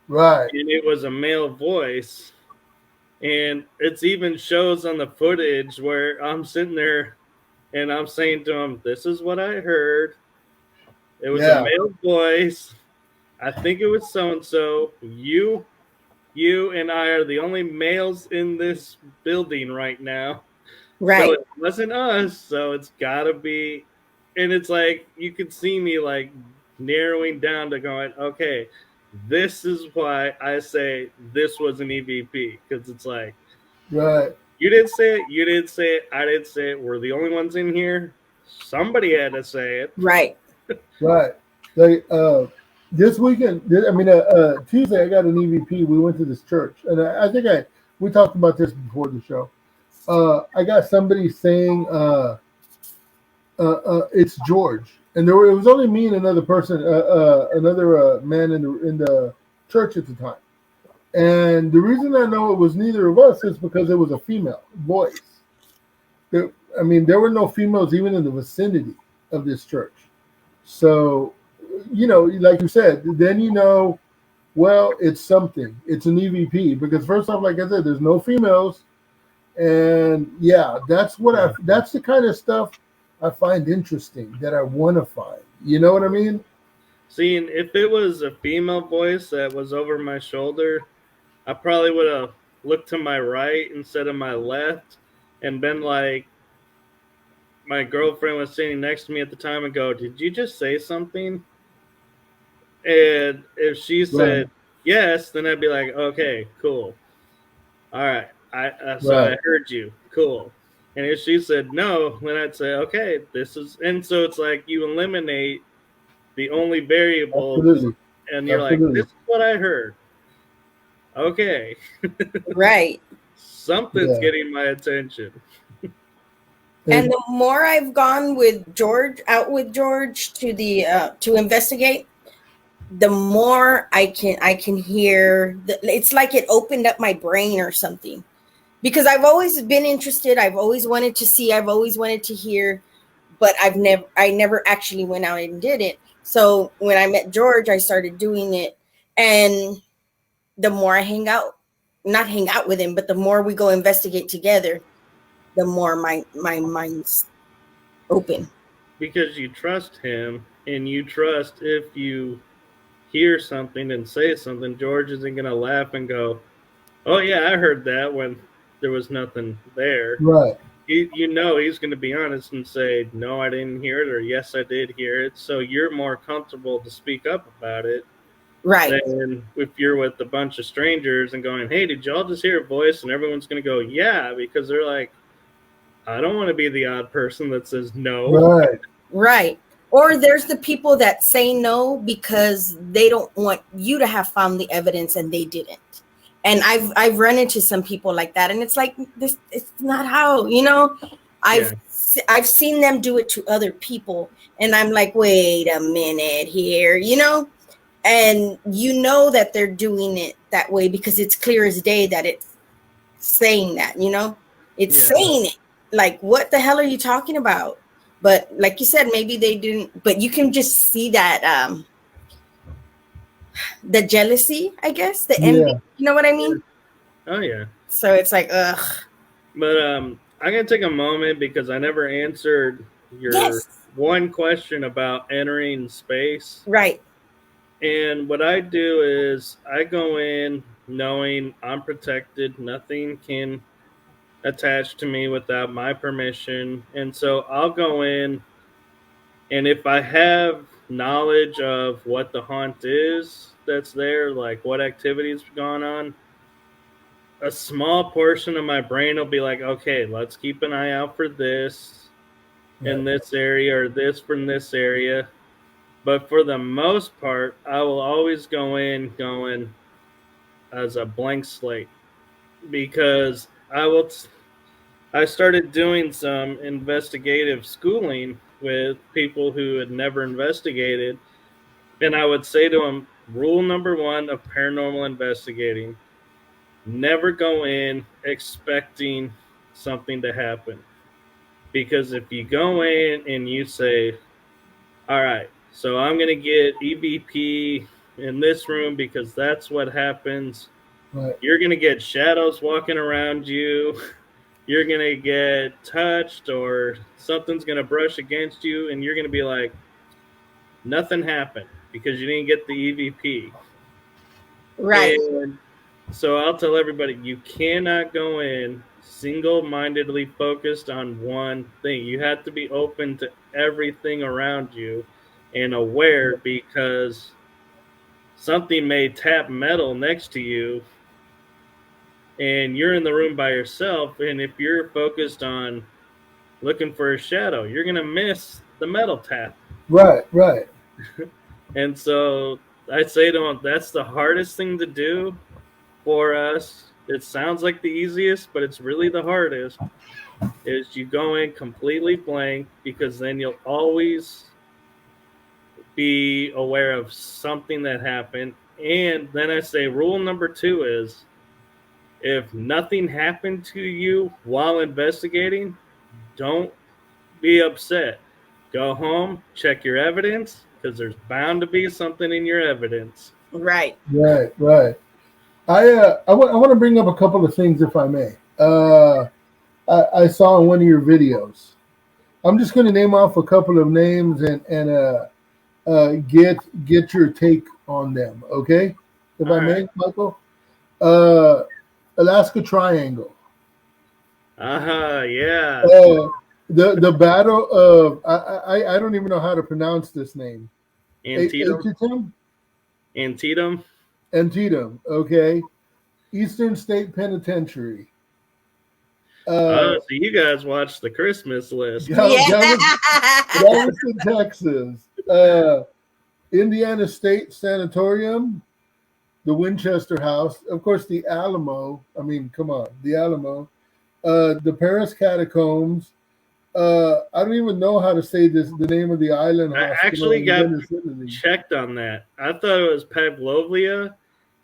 Right. And it was a male voice. And it's even shows on the footage where I'm sitting there and I'm saying to him, "This is what I heard. It was a male voice. I think it was so and so. You and I are the only males in this building right now. Right. So it wasn't us. So it's got to be." And it's like you could see me like narrowing down to going, okay, this is why I say this was an EVP, because it's like, right. You didn't say it, you didn't say it, I didn't say it. We're the only ones in here. Somebody had to say it. Right. Right. Like this weekend, Tuesday, I got an EVP. We went to this church, and I think we talked about this before the show. I got somebody saying it's George, and it was only me and another person, another man in the church at the time. And the reason I know it was neither of us is because it was a female voice. There were no females even in the vicinity of this church. So, like you said, then well, it's something. It's an EVP, because first off, like I said, there's no females, and yeah, that's the kind of stuff I find interesting, that I want to find. You know what I mean? See, and if it was a female voice that was over my shoulder, I probably would have looked to my right instead of my left and been like, my girlfriend was sitting next to me at the time, and go, "Did you just say something?" And if she said yes, then I'd be like, "Okay, cool. All right. I heard you. Cool." And if she said no, then I'd say, "Okay, this is," and so it's like you eliminate the only variable. Absolutely. And you're like, "This is what I heard." Okay. Right. Something's getting my attention. And the more I've gone out with George to investigate, the more I can hear. It's like it opened up my brain or something, because I've always been interested. I've always wanted to see. I've always wanted to hear, but I never actually went out and did it. So when I met George, I started doing it, and the more I not hang out with him, but the more we go investigate together, the more my mind's open. Because you trust him, and you trust if you hear something and say something, George isn't going to laugh and go, "Oh yeah, I heard that," when there was nothing there. Right. He's going to be honest and say, "No, I didn't hear it," or "Yes, I did hear it." So you're more comfortable to speak up about it. Right. Than if you're with a bunch of strangers and going, "Hey, did y'all just hear a voice?" And everyone's going to go, "Yeah," because they're like, I don't want to be the odd person that says no. Right. Right. Or there's the people that say no because they don't want you to have found the evidence and they didn't. And I've run into some people like that, and it's like, this, it's not how, you know. I've I've seen them do it to other people, and I'm like, wait a minute here, you know. And you know that they're doing it that way because it's clear as day that it's saying that, you know, it's saying it. Like, what the hell are you talking about? But like you said, maybe they didn't, but you can just see that the jealousy, I guess, the envy, you know what I mean? Oh yeah. So it's like, ugh. But I'm gonna take a moment because I never answered your one question about entering space. Right. And what I do is I go in knowing I'm protected, nothing can attach to me without my permission. And so I'll go in, and if I have knowledge of what the haunt is that's there, like what activities gone on, a small portion of my brain will be like, okay, let's keep an eye out for this in this area or this from this area. But for the most part, I will always go in going as a blank slate because I started doing some investigative schooling with people who had never investigated, and I would say to them, rule number one of paranormal investigating: never go in expecting something to happen. Because if you go in and you say, all right, so I'm going to get EVP in this room because that's what happens, you're going to get shadows walking around you. You're going to get touched or something's going to brush against you, and you're going to be like, nothing happened because you didn't get the EVP. Right. And so I'll tell everybody, you cannot go in single-mindedly focused on one thing. You have to be open to everything around you and aware, because something may tap metal next to you and you're in the room by yourself, and if you're focused on looking for a shadow, you're going to miss the metal tap. Right, right. And so I say to them, that's the hardest thing to do for us. It sounds like the easiest, but it's really the hardest, is you go in completely blank, because then you'll always be aware of something that happened. And then I say rule number 2 is, if nothing happened to you while investigating, don't be upset. Go home, check your evidence, because there's bound to be something in your evidence. Right. Right, right. I want to bring up a couple of things, if I may. I saw in one of your videos. I'm just going to name off a couple of names and get your take on them, okay? If I may, Michael. Alaska Triangle. Yeah. The battle of I don't even know how to pronounce this name. Antietam. Antietam. Okay. Eastern State Penitentiary. So you guys watched the Christmas list. Galveston, Texas. Indiana State Sanatorium. The Winchester House. Of course, the Alamo. I mean, come on. The Alamo. The Paris Catacombs. I don't even know how to say this. The name of the island. I actually got checked on that. I thought it was Pavlovia.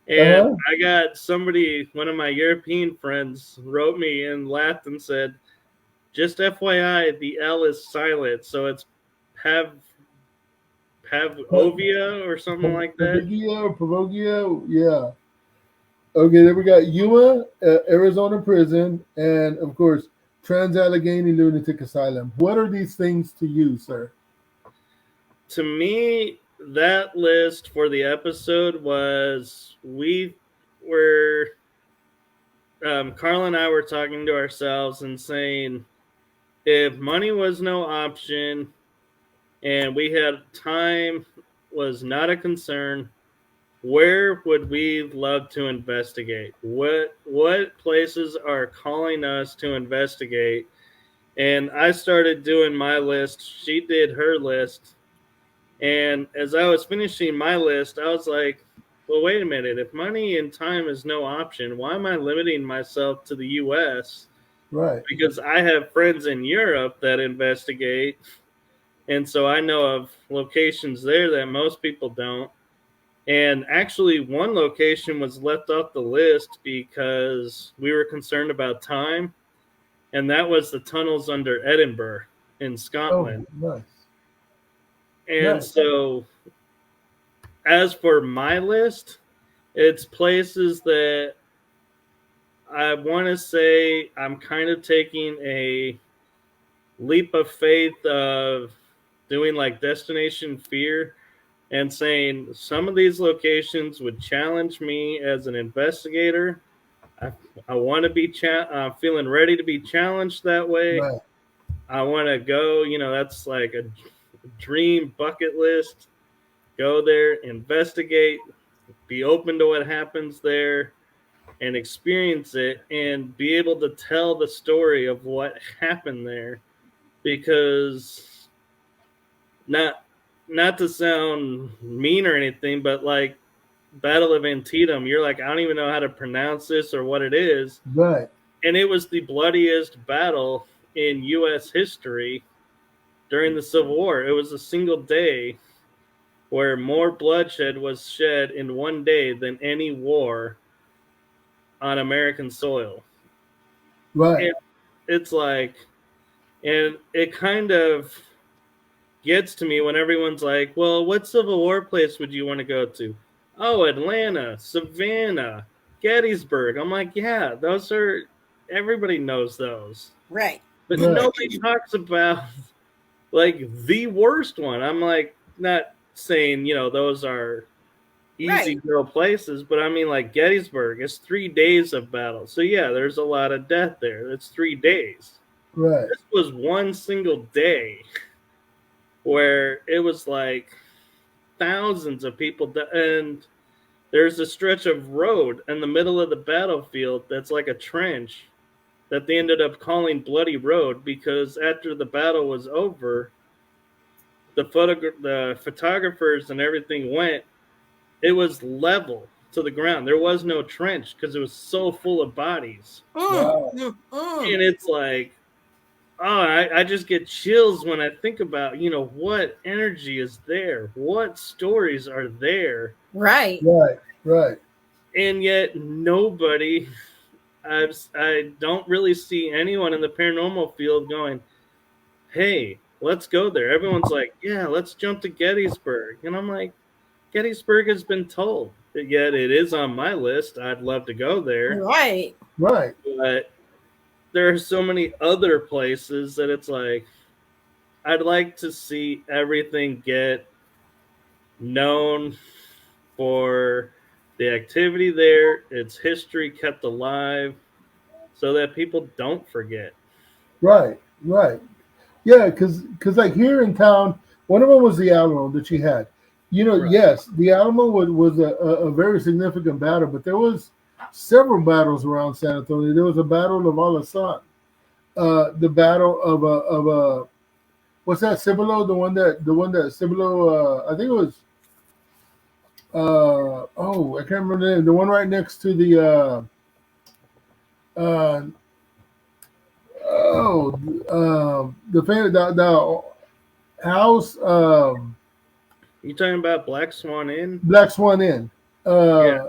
And I got somebody, one of my European friends, wrote me and laughed and said, just FYI, the L is silent, so it's Pavlovia or something like that. Pavogia, yeah. Okay, then we got Yuma, Arizona Prison, and of course, Trans-Allegheny Lunatic Asylum. What are these things to you, sir? To me, that list for the episode was, Carl and I were talking to ourselves and saying, if money was no option and we had time was not a concern, where would we love to investigate? What places are calling us to investigate? And I started doing my list. She did her list. And as I was finishing my list, I was like, well, wait a minute. If money and time is no option, why am I limiting myself to the U.S.? Right. Because I have friends in Europe that investigate. And so I know of locations there that most people don't. And actually, one location was left off the list because we were concerned about time. And that was the tunnels under Edinburgh in Oh, Scotland. nice. And Nice. so, as for my list, it's places that I want to say I'm kind of taking a leap of faith of doing like Destination Fear and saying some of these locations would challenge me as an investigator. I want to be feeling ready to be challenged that way. Right. I want to go, that's like a dream bucket list. Go there, investigate, be open to what happens there, and experience it and be able to tell the story of what happened there. Because not to sound mean or anything, but like Battle of Antietam, you're like, I don't even know how to pronounce this or what it is. Right. And it was the bloodiest battle in U.S. history during the Civil War. It was a single day where more bloodshed was shed in one day than any war on American soil. Right. And it's like, and it kind of gets to me when everyone's like, well, what Civil War place would you want to go to? Oh, Atlanta, Savannah, Gettysburg. I'm like, yeah, those are, everybody knows those. Right. But Right. nobody talks about like the worst one. I'm like, not saying, those are easy girl places, but I mean, like Gettysburg, it's 3 days of battle. So yeah, there's a lot of death there. It's 3 days. Right. This was one single day where it was like thousands of people, and there's a stretch of road in the middle of the battlefield that's like a trench that they ended up calling Bloody Road because after the battle was over, the photographers and everything went, it was level to the ground. There was no trench because it was so full of bodies. Wow. And it's like, oh, I just get chills when I think about, what energy is there, what stories are there. Right. Right. Right. And yet nobody, I don't really see anyone in the paranormal field going, hey, let's go there. Everyone's like, yeah, let's jump to Gettysburg. And I'm like, Gettysburg has been told. Yet it is on my list. I'd love to go there. Right. Right. But there are so many other places that it's like, I'd like to see everything get known for the activity there, its history kept alive, so that people don't forget. Right. Right. Yeah, because like here in town, one of them was the Alamo that she had. Right. Yes, the Alamo was a very significant battle, but there was several battles around San Antonio. There was a battle of Alasan, the battle of what's that, Cibolo? The one that Cibolo, I think it was. I can't remember the name. The one right next to the the house. You talking about Black Swan Inn? Black Swan Inn. Yeah,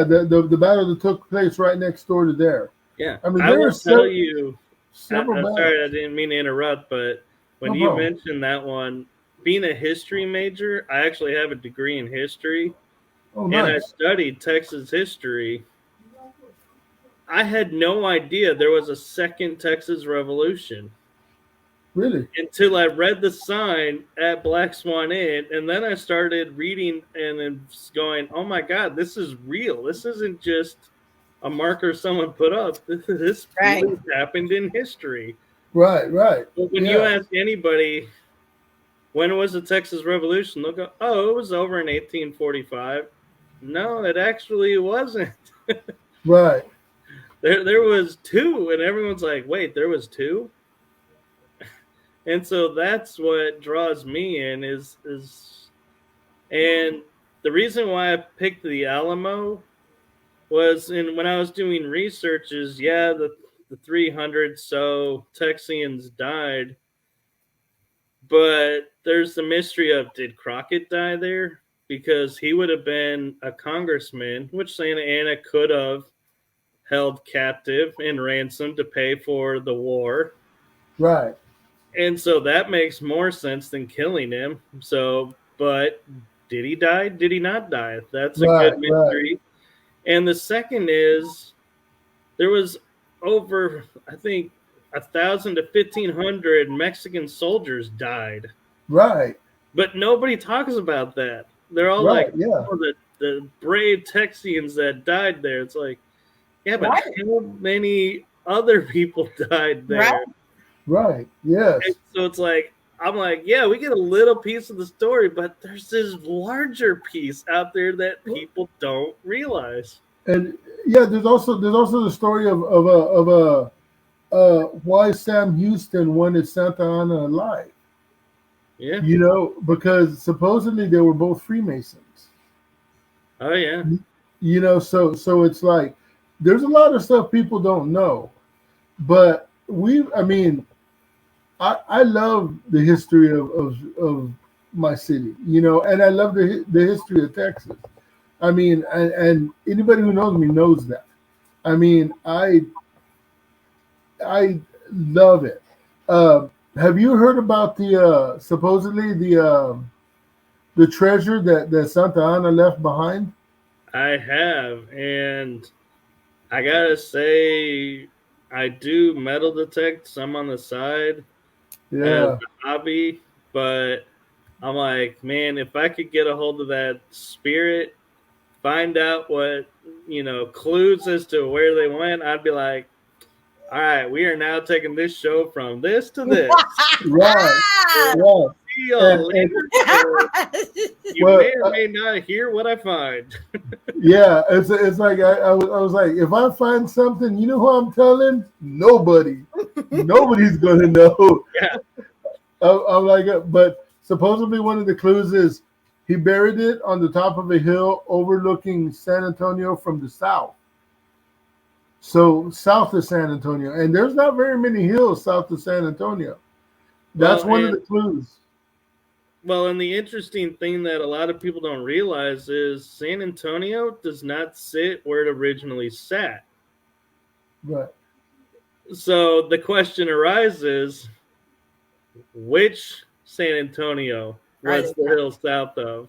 the battle that took place right next door to there. Yeah, I mean, I there will are tell you. several I'm battles. sorry, I didn't mean to interrupt, but when No you problem. mentioned that one, being a history major, I actually have a degree in history, Oh, and I nice. studied Texas history. I had no idea there was a second Texas Revolution Really? until I read the sign at Black Swan Inn, and then I started reading and then going, "Oh my God, this is real! This isn't just a marker someone put up. This Right. really happened in history." Right. Right. But when you ask anybody, when was the Texas Revolution? They'll go, "Oh, it was over in 1845." No, it actually wasn't. Right. There was two, and everyone's like, "Wait, there was two?" And so that's what draws me in is and the reason why I picked the Alamo was when I was doing research is the 300 so Texians died, but there's the mystery of did Crockett die there? Because he would have been a congressman, which Santa Anna could have held captive and ransomed to pay for the war. Right. And so that makes more sense than killing him. So, but did he die? Did he not die? That's a good mystery. Right. And the second is there was over, I think, 1,000 to 1,500 Mexican soldiers died. Right. But nobody talks about that. They're all right, like, the brave Texians that died there. It's like, yeah, but how many other people died there? Right. Yes. And so it's like, I'm like, yeah, we get a little piece of the story, but there's this larger piece out there that people don't realize. And yeah, there's also the story of why Sam Houston wanted Santa Anna alive. Yeah. You know, because supposedly they were both Freemasons. Oh yeah. You know, so it's like there's a lot of stuff people don't know. But I love the history of my city, you know, and I love the history of Texas. I mean, and anybody who knows me knows that. I mean, I love it. Have you heard about the supposedly the treasure that Santa Anna left behind? I have, and I gotta say, I do metal detect some on the side as a hobby, but I'm like, man, if I could get a hold of that spirit, find out what, clues as to where they went, I'd be like, all right, we are now taking this show from this to this. Right. See y'all later. You may or may not hear what I find. Yeah, it's like I was like, if I find something, you know who I'm telling? Nobody. Nobody's gonna know. Yeah. I'm like, but supposedly one of the clues is he buried it on the top of a hill overlooking San Antonio from the south. So south of San Antonio, and there's not very many hills south of San Antonio. That's one of the clues. Well, and the interesting thing that a lot of people don't realize is San Antonio does not sit where it originally sat. Right. So the question arises, which San Antonio was the hill south of?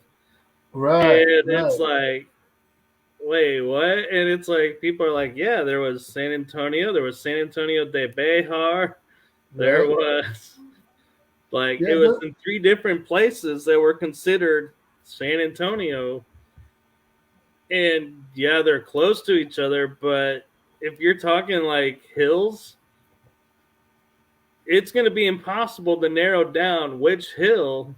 Right. And it's like, wait, what? And it's like, people are like, yeah, there was San Antonio. There was San Antonio de Bejar. There was, like, it was in 3 different places that were considered San Antonio. And, yeah, they're close to each other. But if you're talking, like, hills, it's going to be impossible to narrow down which hill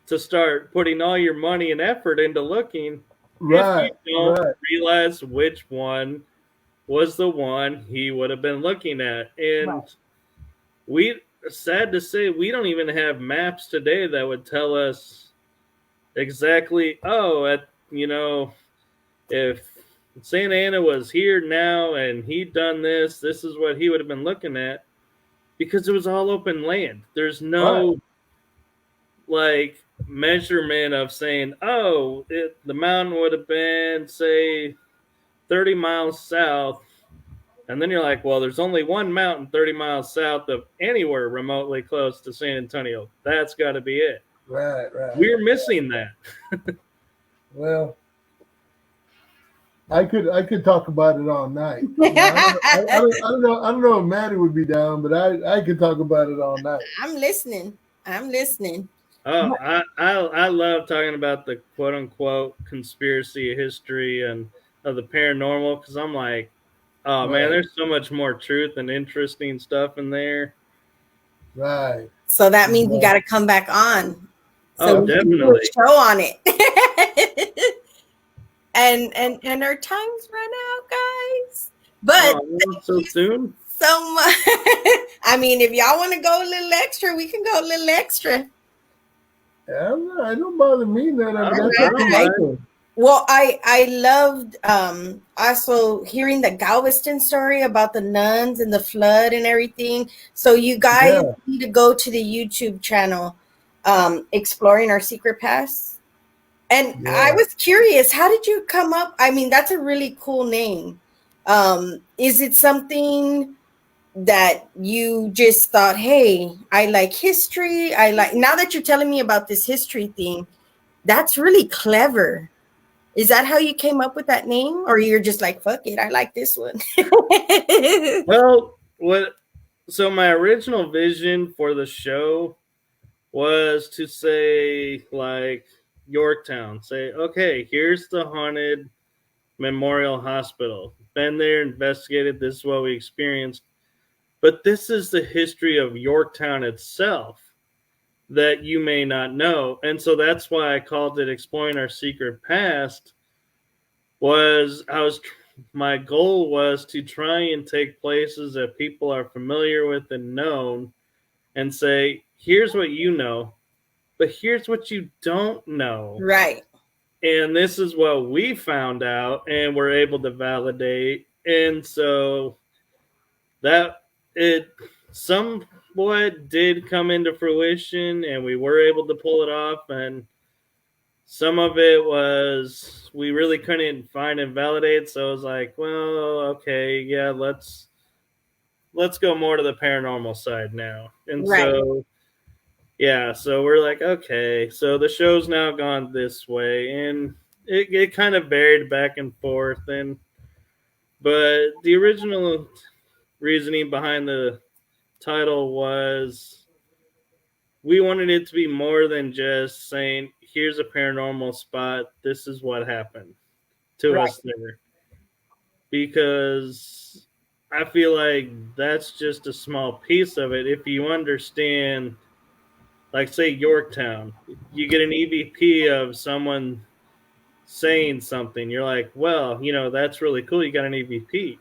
to start putting all your money and effort into looking. If you don't realize which one was the one he would have been looking at. And sad to say, we don't even have maps today that would tell us exactly, if Santa Anna was here now and he'd done this is what he would have been looking at, because it was all open land. There's no like measurement of saying, the mountain would have been, say, 30 miles south. And then you're like, well, there's only one mountain 30 miles south of anywhere remotely close to San Antonio. That's got to be it. Right. We're missing that. Well, I could talk about it all night. I don't know if Maddie would be down, but I could talk about it all night. I'm listening. Oh, I love talking about the quote unquote conspiracy history and of the paranormal, because I'm like, oh man, there's so much more truth and interesting stuff in there. Right. So that means you got to come back on. So definitely. Do a show on it. and our time's run out, guys. But so soon. so much. I mean, if y'all want to go a little extra, we can go a little extra. Yeah, it don't bother me that. I mean, that's I up don't to Right. mind. Michael. Well, I loved also hearing the Galveston story about the nuns and the flood and everything. So you guys Yeah, need to go to the YouTube channel, Exploring Our Secret Past. And I yeah. was curious, how did you come up? I mean, that's a really cool name. Is it something that you just thought, hey, I like history? I like, now that you're telling me about this history thing, that's really clever. Is that how you came up with that name? Or you're just like, fuck it, I like this one? Well, what? So my original vision for the show was to say like Yorktown. Say, okay, here's the haunted Memorial Hospital. Been there, investigated. This is what we experienced. But this is the history of Yorktown itself that you may not know. And so that's why I called it Exploring Our Secret Past. Was I was My goal was to try and take places that people are familiar with and known and say, here's what you know, but here's what you don't know. Right. And this is what we found out and were able to validate. And so that it somewhat did come into fruition and we were able to pull it off. And some of it was we really couldn't find and validate. So I was like, well, okay, yeah, let's go more to the paranormal side now. And Right. so yeah, so we're like, okay, so the show's now gone this way, and it kind of varied back and forth, and but the original reasoning behind the title was we wanted it to be more than just saying, here's a paranormal spot, this is what happened to Right. us there, because I feel like that's just a small piece of it. If you understand, like say Yorktown, you get an EVP of someone saying something, you're like, well, that's really cool. You got an EVP.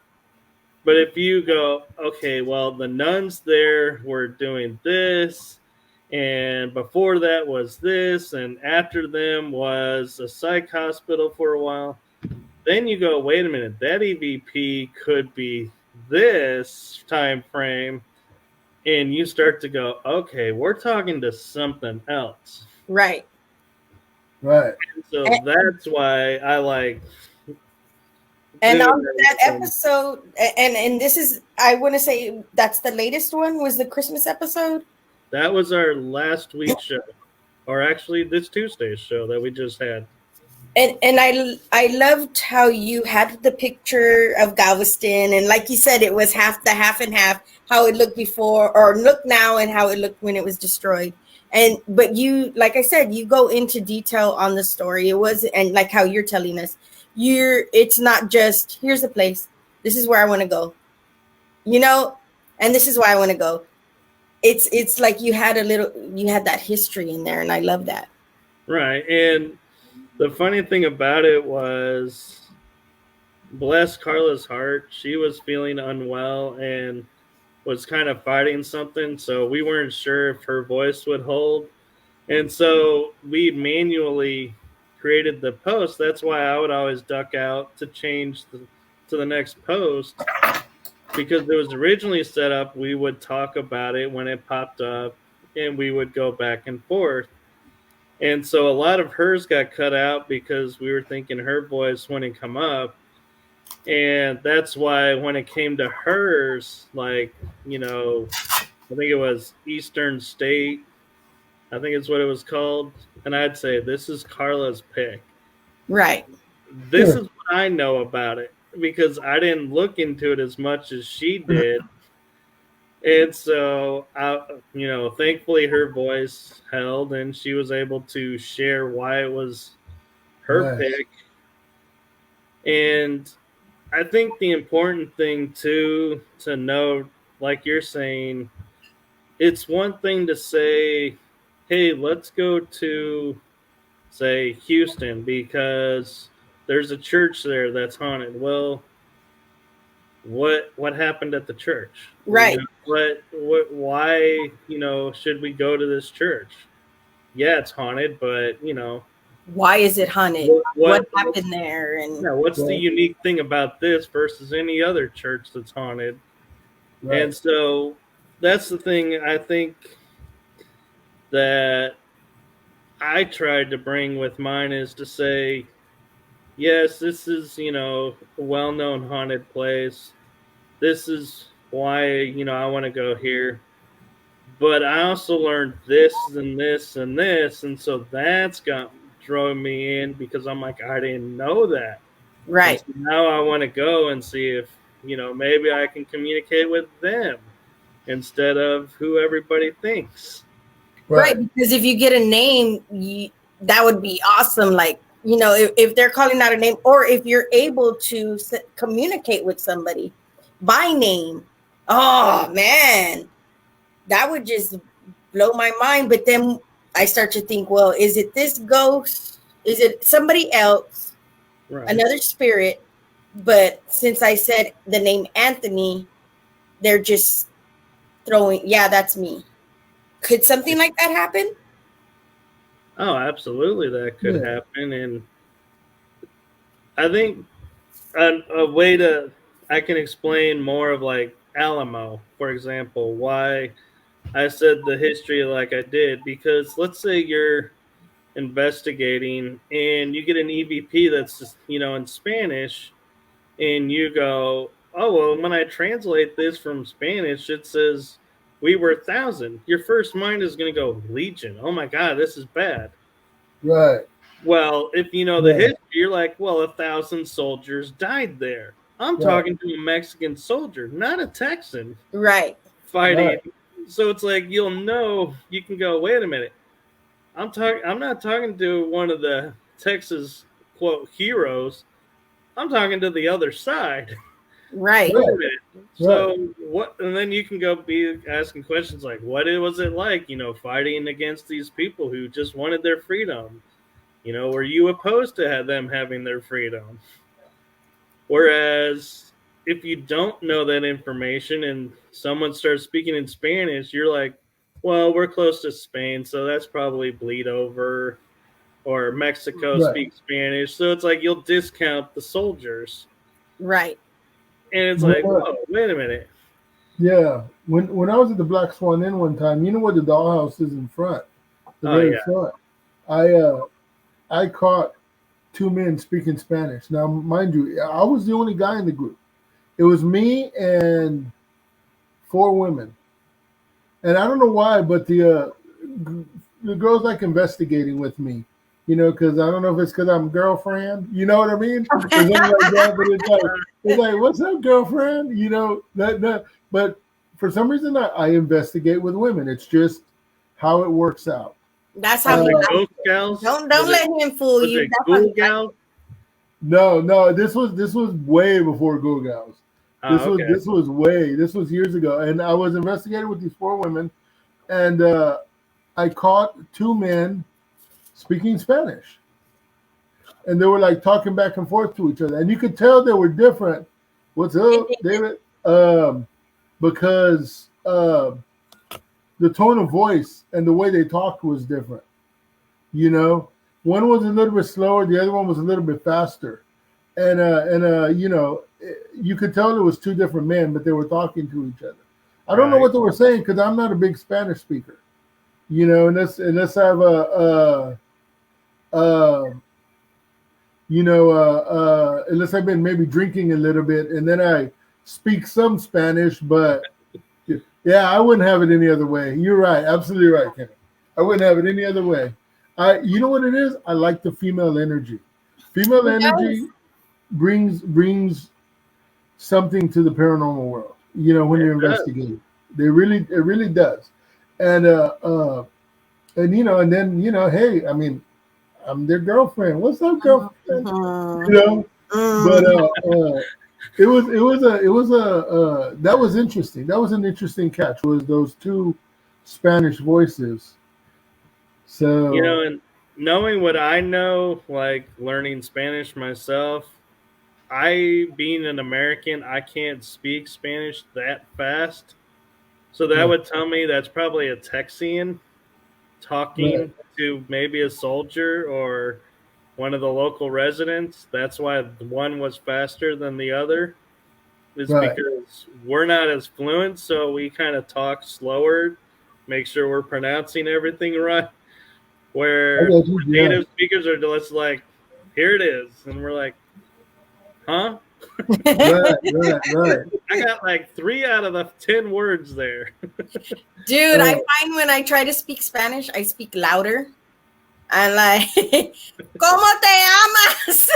But if you go, okay, well, the nuns there were doing this, and before that was this, and after them was a psych hospital for a while, then you go, wait a minute, that EVP could be this time frame, and you start to go, okay, we're talking to something else. Right. Right. So And, that's why I like and doing on that everything. episode, and this is, I want to say that's the latest one, was the Christmas episode. That was our last week's show, or actually this Tuesday's show that we just had. And I loved how you had the picture of Galveston, and like you said, it was half and half, how it looked before or looked now and how it looked when it was destroyed. And but you, like I said, you go into detail on the story. It was, and like how you're telling us, it's not just here's the place, this is where I want to go, you know, and this is why I want to go. It's like you had that history in there, and I love that. Right. And the funny thing about it was, bless Carla's heart, she was feeling unwell and was kind of fighting something. So we weren't sure if her voice would hold. And so we manually created the post. That's why I would always duck out to change to the next post, because it was originally set up we would talk about it when it popped up and we would go back and forth. And so a lot of hers got cut out because we were thinking her voice wouldn't come up. And that's why when it came to hers, like, I think it was Eastern State, I think it's what it was called. And I'd say, this is Carla's pick. Right. This is what I know about it, because I didn't look into it as much as she did. And so, thankfully her voice held and she was able to share why it was her Right. pick. And I think the important thing, too, to note, like you're saying, it's one thing to say, hey, let's go to, say, Houston because there's a church there that's haunted. Well, what happened at the church? Right. What why, should we go to this church? Yeah, it's haunted, but Why is it haunted? what What what what's happened there? And yeah, what's the Right. unique thing about this versus any other church that's haunted? Right. And so that's the thing I think that I tried to bring with mine is to say, yes, this is, a well known haunted place. This is why, I want to go here. But I also learned this and this and this. And so that's got drove me in because I'm like, I didn't know that. And right. so now I want to go and see if, maybe I can communicate with them instead of who everybody thinks. Right. Right. Because if you get a name, that would be awesome. Like, if they're calling out a name, or if you're able to communicate with somebody by name, oh man, that would just blow my mind. But then I start to think, well, is it this ghost? Is it somebody else, Right. another spirit? But since I said the name Anthony, they're just throwing, yeah, that's me. Could something like that happen? Oh, absolutely, that could Yeah. happen. And I think a way to I can explain more of like Alamo, for example, why I said the history like I did, because let's say you're investigating and you get an EVP that's just, in Spanish, and you go, oh, well, when I translate this from Spanish, it says we were 1,000. Your first mind is going to go, Legion. Oh my God, this is bad. Right. Well, if you know the Right. history, you're like, well, 1,000 soldiers died there. I'm Right. talking to a Mexican soldier, not a Texan Right. fighting. Right. So it's like you'll know. You can go, wait a minute. I'm not talking to one of the Texas quote heroes. I'm talking to the other side. Right. Wait a Right. minute. Right. So what? And then you can go be asking questions like, was it like? Fighting against these people who just wanted their freedom. Were you opposed to them having their freedom? Whereas if you don't know that information and someone starts speaking in Spanish, you're like, well, we're close to Spain, so that's probably bleed over. Or Mexico Right. speaks Spanish. So it's like you'll discount the soldiers. Right. And it's You know like, what? whoa, wait a minute. Yeah. When I was at the Black Swan Inn one time, you know where the dollhouse is in front, the Oh, very yeah. front. I caught two men speaking Spanish. Now, mind you, I was the only guy in the group. It was me and four women, and I don't know why, but the girls like investigating with me, because I don't know if it's because I'm girlfriend, you know what I mean, or something like that. But it's like, what's up, girlfriend? That. But for some reason, I investigate with women. It's just how it works out. That's how Was he it Uh, likes Ghost it. Gals? Don't let him fool Was you. it That's how he Ghoul likes Gal? no, this was way before Go Gals. Oh, okay. This was years ago, and I was investigating with these four women, and I caught two men speaking Spanish, and they were like talking back and forth to each other, and you could tell they were different. What's up, it. David? Because the tone of voice and the way they talked was different. You know, one was a little bit slower, the other one was a little bit faster, and you could tell it was two different men, but they were talking to each other. I don't know Right. what they were saying because I'm not a big Spanish speaker. Unless I have uh, unless I've been maybe drinking a little bit, and then I speak some Spanish, but yeah, I wouldn't have it any other way. You're right, absolutely right, Kenny. I wouldn't have it any other way. You know what it is? I like the female energy. Female He does. energy brings something to the paranormal world. When It you're does. investigating, it really does. And and then hey, I mean, I'm their girlfriend. What's up, girlfriend? You Mhm. know, but Mhm. it was that was interesting. That was an interesting catch. Was those two Spanish voices? So And knowing what I know, like learning Spanish myself, being an American, I can't speak Spanish that fast. So that would tell me that's probably a Texian talking to maybe a soldier or one of the local residents. That's why one was faster than the other. Is because we're not as fluent, so we kind of talk slower, make sure we're pronouncing everything right. Where native speakers are just like, here it is, and we're like, huh? Right. I got like 3 out of the 10 words there. Dude, I find when I try to speak Spanish, I speak louder. I'm like, ¿Cómo te llamas?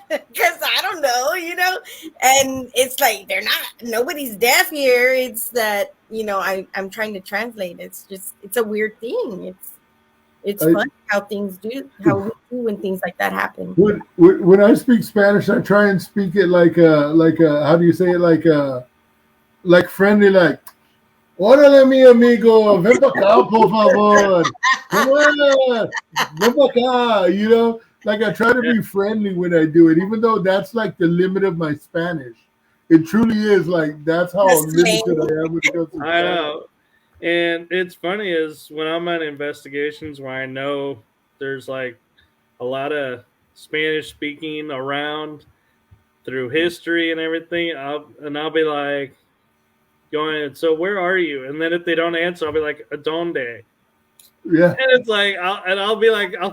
Because I don't know, you know? And it's like, nobody's deaf here. It's that, you know, I'm trying to translate. It's a weird thing. It's fun how we do when things like that happen. When I speak Spanish, I try and speak it like how do you say it? Like friendly, like, órale, mi amigo, ven pa acá, por favor. Come on, ven pa acá, you know? Like, I try to be friendly when I do it, even though that's like the limit of my Spanish. It truly is like, that's how limited I am when it comes to Spanish. I know. And it's funny is when I'm on investigations where I know there's like a lot of Spanish speaking around through history and everything, I'll be like going, so where are you? And then if they don't answer, I'll be like, ¿Dónde? Yeah. And it's like, I'll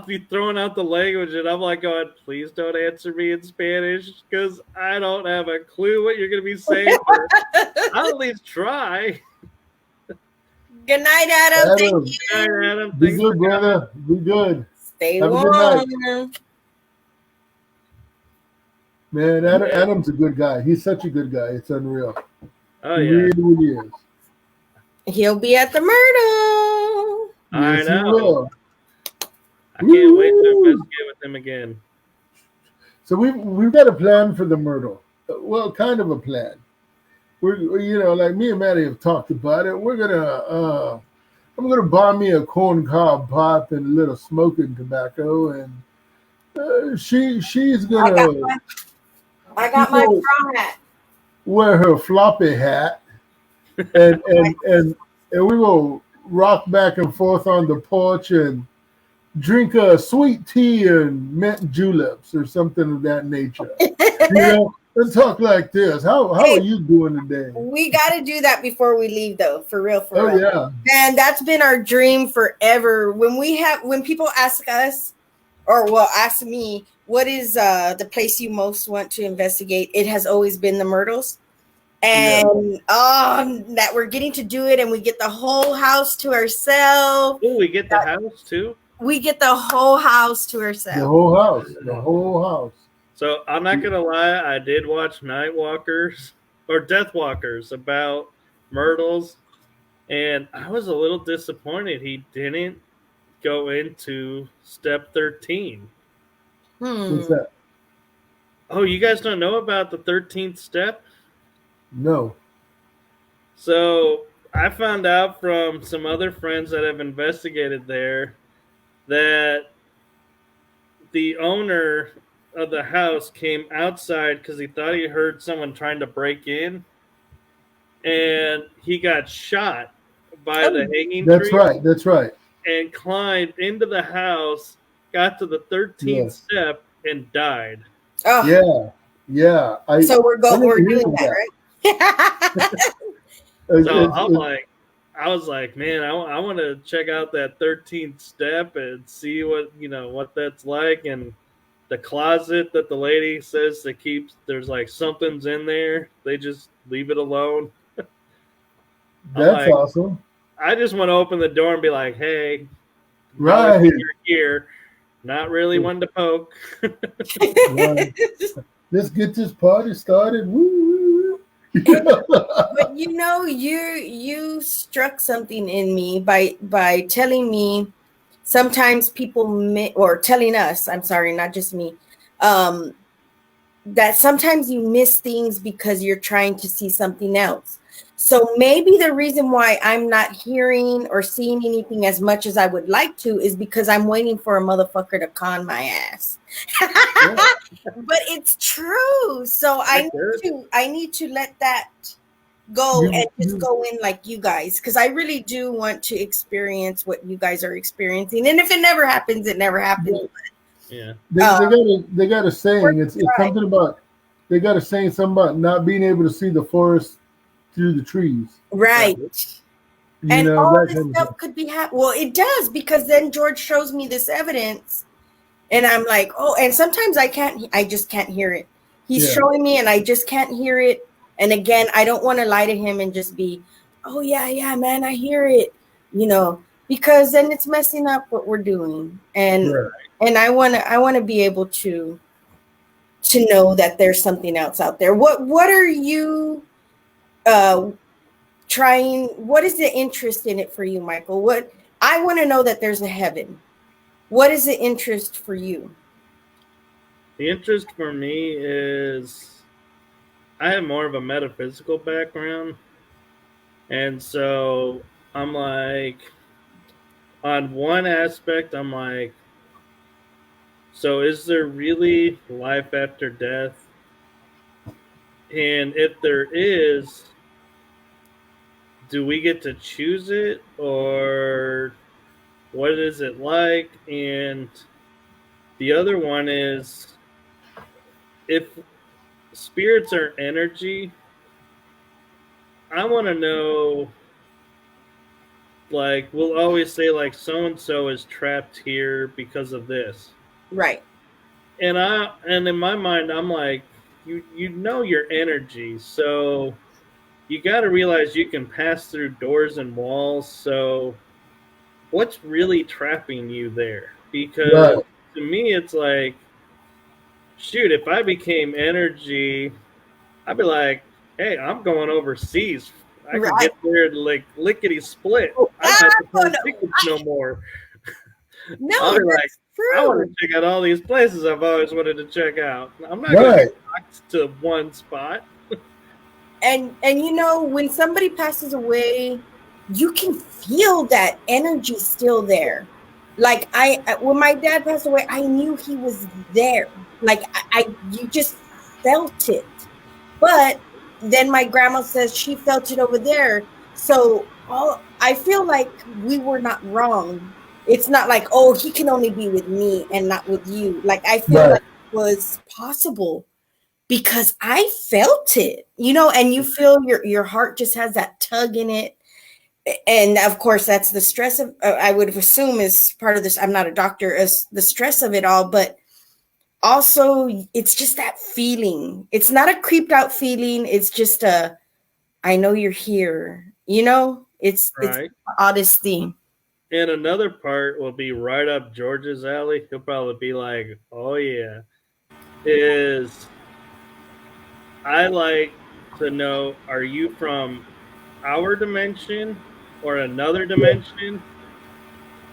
be throwing out the language, and I'm like going, please don't answer me in Spanish because I don't have a clue what you're going to be saying. I'll at least try. Good night, Adam. Thank you. Good night, Adam. Be good, brother. Be good. Stay Have warm. a good night. Man, Adam's a good guy. He's such a good guy. It's unreal. Oh, he yeah. really is. He'll be at the Myrtle. I Yes, know. I can't wait to investigate with him again. So we've got a plan for the Myrtle. Well, kind of a plan. We're like me and Maddie have talked about it. I'm gonna buy me a corn cob pipe and a little smoking tobacco, and she's gonna. I got my straw hat. Wear her floppy hat, and we will rock back and forth on the porch and drink a sweet tea and mint juleps or something of that nature. Let's talk like this. How are you doing today? We got to do that before we leave, though. For real. Oh yeah, man, that's been our dream forever. When people ask us, or ask me, what is the place you most want to investigate? It has always been the Myrtles. And that we're getting to do it, and we get the whole house to ourselves. Oh, we get the house too? We get the whole house to ourselves. The whole house. So I'm not going to lie, I did watch Night Walkers or Death Walkers about Myrtles, and I was a little disappointed he didn't go into step 13. What's that? Oh, you guys don't know about the 13th step? No. So I found out from some other friends that have investigated there that the owner of the house came outside because he thought he heard someone trying to break in, and he got shot by the hanging tree. That's right. And climbed into the house, got to the 13th step, and died. Oh. Yeah. So we're doing that, right? So I was like, man, I want to check out that 13th step and see what that's like. And the closet that the lady says that there's like something's in there. They just leave it alone. That's awesome. I just want to open the door and be like, hey, right, you're here. Not really one to poke. Right. Let's get this party started. Woo. But you struck something in me by telling me sometimes people or telling us, I'm sorry, not just me, that sometimes you miss things because you're trying to see something else. So maybe the reason why I'm not hearing or seeing anything as much as I would like to is because I'm waiting for a motherfucker to con my ass. But it's true. So I need to let that go and just go in like you guys, because I really do want to experience what you guys are experiencing. And if it never happens, it never happens. Yeah. They got a saying. It's something about, they got a saying something about not being able to see the forest through the trees. Right. You know, all this stuff could be happening. Well, it does, because then George shows me this evidence and I'm like, oh, and sometimes I just can't hear it. He's showing me and I just can't hear it. And again, I don't want to lie to him and just be, oh yeah, man, I hear it, you know, because then it's messing up what we're doing. And I want to be able to know that there's something else out there. What are you trying? What is the interest in it for you, Michael? What I want to know, that there's a heaven. What is the interest for you? The interest for me is I have more of a metaphysical background. And so I'm like, on one aspect, I'm like, so is there really life after death? And if there is, do we get to choose it, or what is it like? And the other one is, if spirits are energy, I want to know, like, we'll always say, like, so and so is trapped here because of this. Right. And in my mind, I'm like, you know your energy, so you got to realize you can pass through doors and walls. So what's really trapping you there? Because to me, it's like, shoot, if I became energy, I'd be like, hey, I'm going overseas. I can get there like lickety split. I don't have to find tickets no more. No, I'll be like, true. I want to check out all these places I've always wanted to check out. I'm not going to get locked to one spot. And you know, when somebody passes away, you can feel that energy still there. Like when my dad passed away, I knew he was there. Like you just felt it. But then my grandma says she felt it over there. So I feel like we were not wrong. It's not like, oh, he can only be with me and not with you. Like I feel like it was possible because I felt it, you know, and you feel your heart just has that tug in it. And of course, that's the stress of, I would assume, is part of this. I'm not a doctor, as the stress of it all, but also it's just that feeling. It's not a creeped out feeling. It's just I know you're here, you know, it's the oddest thing. And another part will be right up George's alley. He'll probably be like, oh yeah, is I like to know, are you from our dimension or another dimension?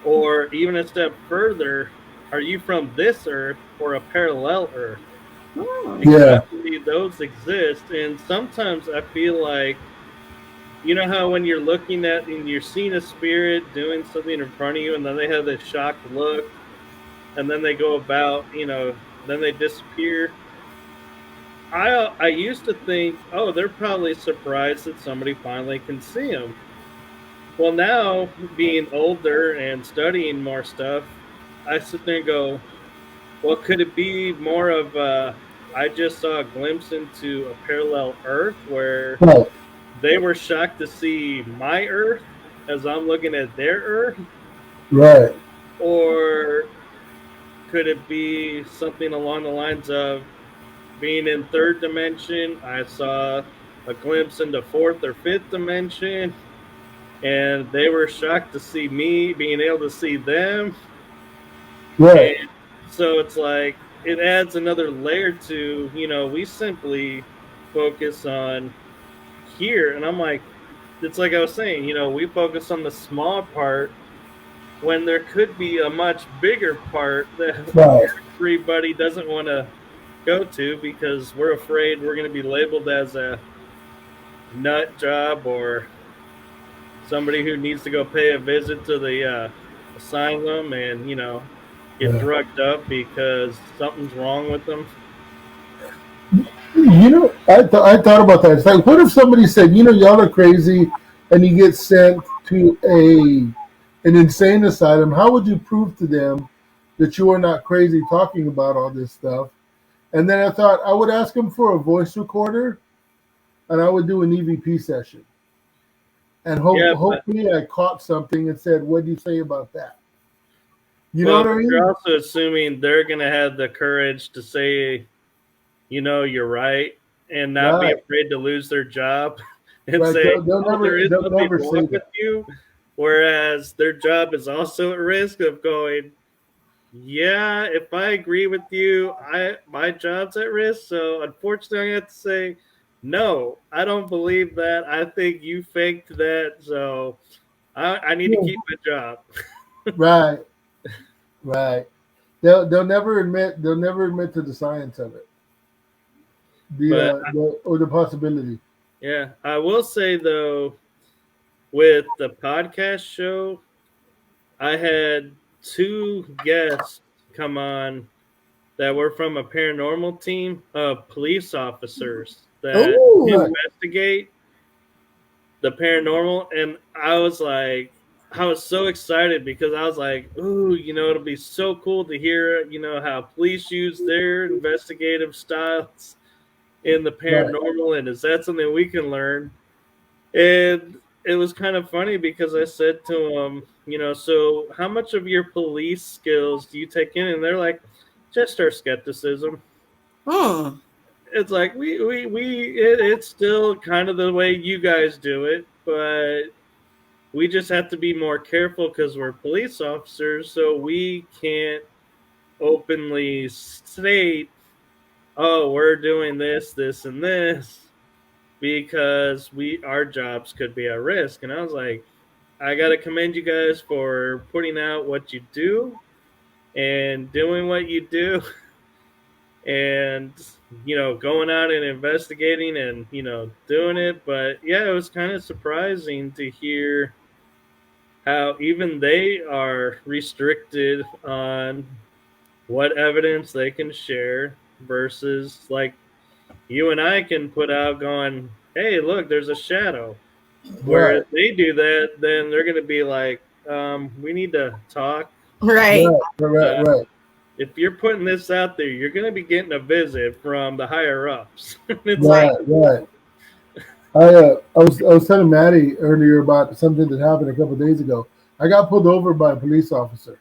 Or even a step further, are you from this Earth or a parallel Earth? Because I believe those exist. And sometimes I feel like, you know how when you're looking at and you're seeing a spirit doing something in front of you, and then they have this shocked look, and then they go about, you know, then they disappear. I used to think, oh, they're probably surprised that somebody finally can see them. Well, now, being older and studying more stuff, I sit there and go, well, could it be more of I just saw a glimpse into a parallel Earth where they were shocked to see my Earth as I'm looking at their Earth? Right. Or could it be something along the lines of, being in third dimension, I saw a glimpse into fourth or fifth dimension, and they were shocked to see me being able to see them. Right. And so it's like, it adds another layer to, you know, we simply focus on here. And I'm like, it's like I was saying, you know, we focus on the small part when there could be a much bigger part that everybody doesn't want to go to because we're afraid we're going to be labeled as a nut job or somebody who needs to go pay a visit to the asylum and get Yeah. drugged up because something's wrong with them. I thought about that. It's like, what if somebody said, y'all are crazy, and you get sent to an insane asylum? How would you prove to them that you are not crazy talking about all this stuff? And then I thought I would ask them for a voice recorder, and I would do an EVP session, and Yeah, but hopefully I caught something and said, "What do you say about that?" You know well, what I but you're mean? also assuming they're gonna have the courage to say, you're right, and not be Right, afraid to lose their job and right. say, They'll "Oh, there never is they'll something never wrong say with that. you," whereas their job is also at risk of going, "Yeah, if I agree with you, my job's at risk. So unfortunately, I have to say, no, I don't believe that. I think you faked that. So I need to Yeah. keep my job." Right, right. They'll never admit to the science of it, But or the possibility. yeah, I will say though, with the podcast show, I had two guests come on that were from a paranormal team of police officers that Ooh. Right, investigate the paranormal. And I was so excited because I was like, ooh, it'll be so cool to hear, how police use their investigative styles in the right. paranormal. And is that something we can learn? And it was kind of funny because I said to them, so how much of your police skills do you take in? And they're like, just our skepticism. Hmm. It's like it's still kind of the way you guys do it, but we just have to be more careful because we're police officers, so we can't openly state, "Oh, we're doing this, this, and this," because our jobs could be at risk. And I was like, I gotta commend you guys for putting out what you do and doing what you do, and going out and investigating and doing it. But yeah, it was kind of surprising to hear how even they are restricted on what evidence they can share versus like you and I can put out going, hey, look, there's a shadow. Where Right, if they do that, then they're going to be like, we need to talk. Right. right, right, Uh, right. if you're putting this out there, you're going to be getting a visit from the higher ups. It's like, Right. Right, right. I was telling Maddie earlier about something that happened a couple of days ago. I got pulled over by a police officer.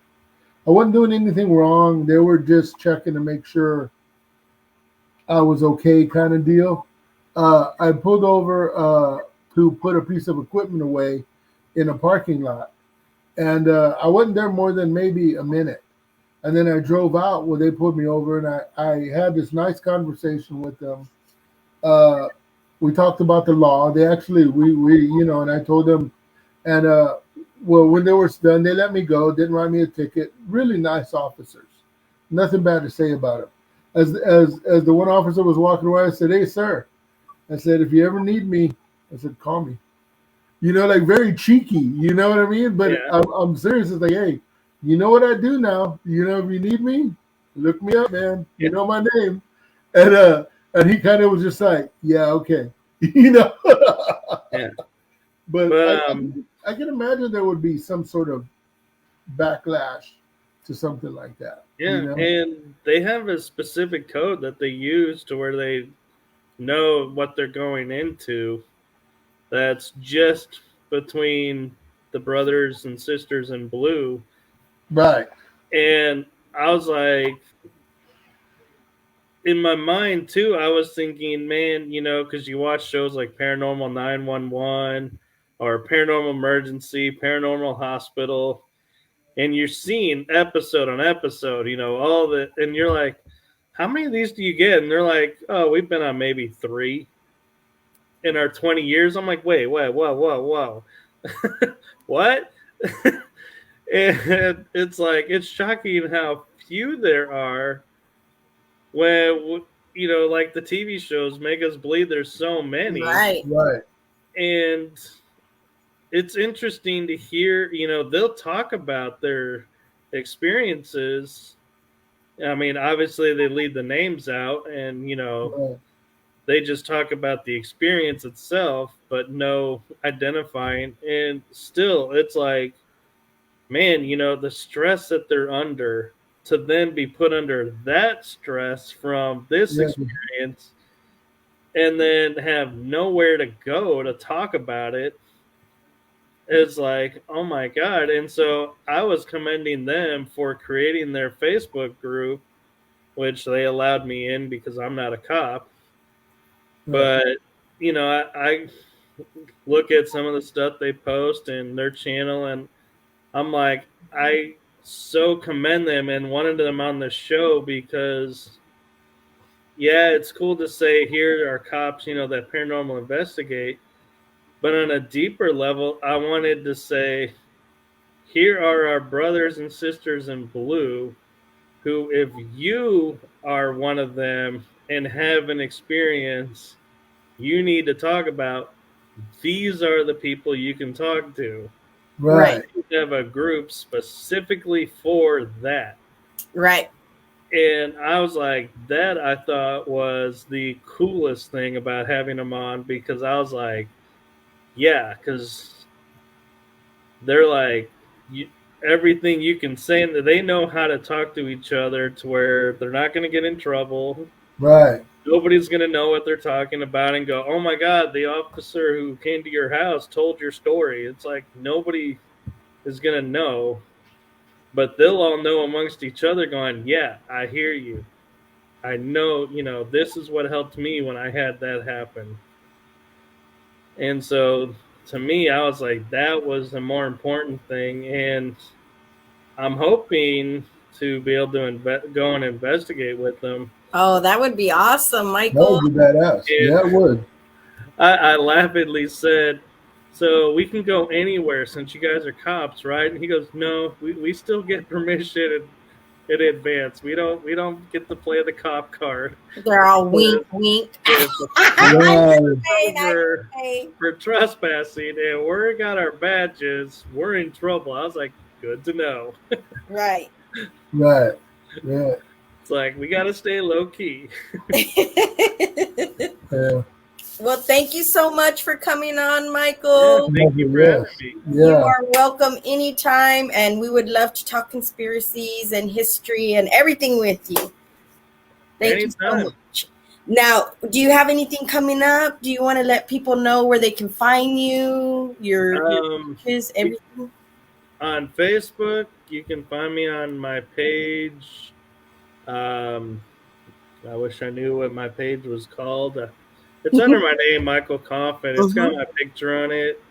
I wasn't doing anything wrong. They were just checking to make sure I was okay, kind of deal. I pulled over to put a piece of equipment away in a parking lot, and I wasn't there more than maybe a minute. And then I drove out. Well, they pulled me over, and I had this nice conversation with them. Uh, we talked about the law. They actually and I told them, and well, when they were done, they let me go. Didn't write me a ticket. Really nice officers. Nothing bad to say about them. As the one officer was walking away, I said, "Hey, sir," I said, "if you ever need me," I said, "call me." Like very cheeky. You know what I mean? But yeah, I'm serious. It's like, hey, you know what I do now? If you need me, look me up, man. You yeah, know my name. And he kind of was just like, yeah, okay. you know. yeah. But But I can imagine there would be some sort of backlash to something like that. yeah, and they have a specific code that they use to where they know what they're going into. That's just between the brothers and sisters in blue. Right. And I was like, in my mind too, I was thinking, man, because you watch shows like Paranormal 911 or Paranormal Emergency, Paranormal Hospital, and you're seeing episode on episode, all the, and you're like, how many of these do you get? And they're like, oh, we've been on maybe 3 in our 20 years. I'm like, wait, whoa. What? And it's like, it's shocking how few there are when, like the TV shows make us believe there's so many. Right. Right. And it's interesting to hear, they'll talk about their experiences. I mean, obviously they leave the names out and, Right. they just talk about the experience itself, but no identifying. And still, it's like, man, the stress that they're under to then be put under that stress from this Yeah. experience and then have nowhere to go to talk about it is like, oh my God. And so I was commending them for creating their Facebook group, which they allowed me in because I'm not a cop. Right. But, I look at some of the stuff they post and their channel, and I'm like, I so commend them and wanted them on the show because, yeah, it's cool to say here are cops, that paranormal investigate. But on a deeper level, I wanted to say, here are our brothers and sisters in blue who, if you are one of them and have an experience you need to talk about, these are the people you can talk to. Right. Right. We have a group specifically for that. Right. And I was like, that I thought was the coolest thing about having them on, because I was like, yeah, because they're like, everything you can say, and they know how to talk to each other to where they're not going to get in trouble. Right. Nobody's going to know what they're talking about and go, oh my God, the officer who came to your house told your story. It's like nobody is going to know, but they'll all know amongst each other going, yeah, I hear you. I know, this is what helped me when I had that happen. And so to me, I was like, that was the more important thing. And I'm hoping to be able to go and investigate with them. Oh, that would be awesome, That Michael. would be badass. And Yeah, it would. I laughingly said, so we can go anywhere since you guys are cops, right? And he goes, no, we still get permission in advance. We don't get to play the cop card. They're all wink, wink. If the for trespassing and we got our badges, we're in trouble. I was like, good to know. Right. Right. Yeah. It's like, we got to stay low key. Yeah. Well, thank you so much for coming on, Michael. Yeah, thank you for having me. You Yeah. are welcome anytime, and we would love to talk conspiracies and history and everything with you. Thank you so Anytime. much. Now, do you have anything coming up? Do you want to let people know where they can find you? Your pages, everything? On Facebook, you can find me on my page. I wish I knew what my page was called. It's under my name, Michael Kopf, and it's got my picture on it.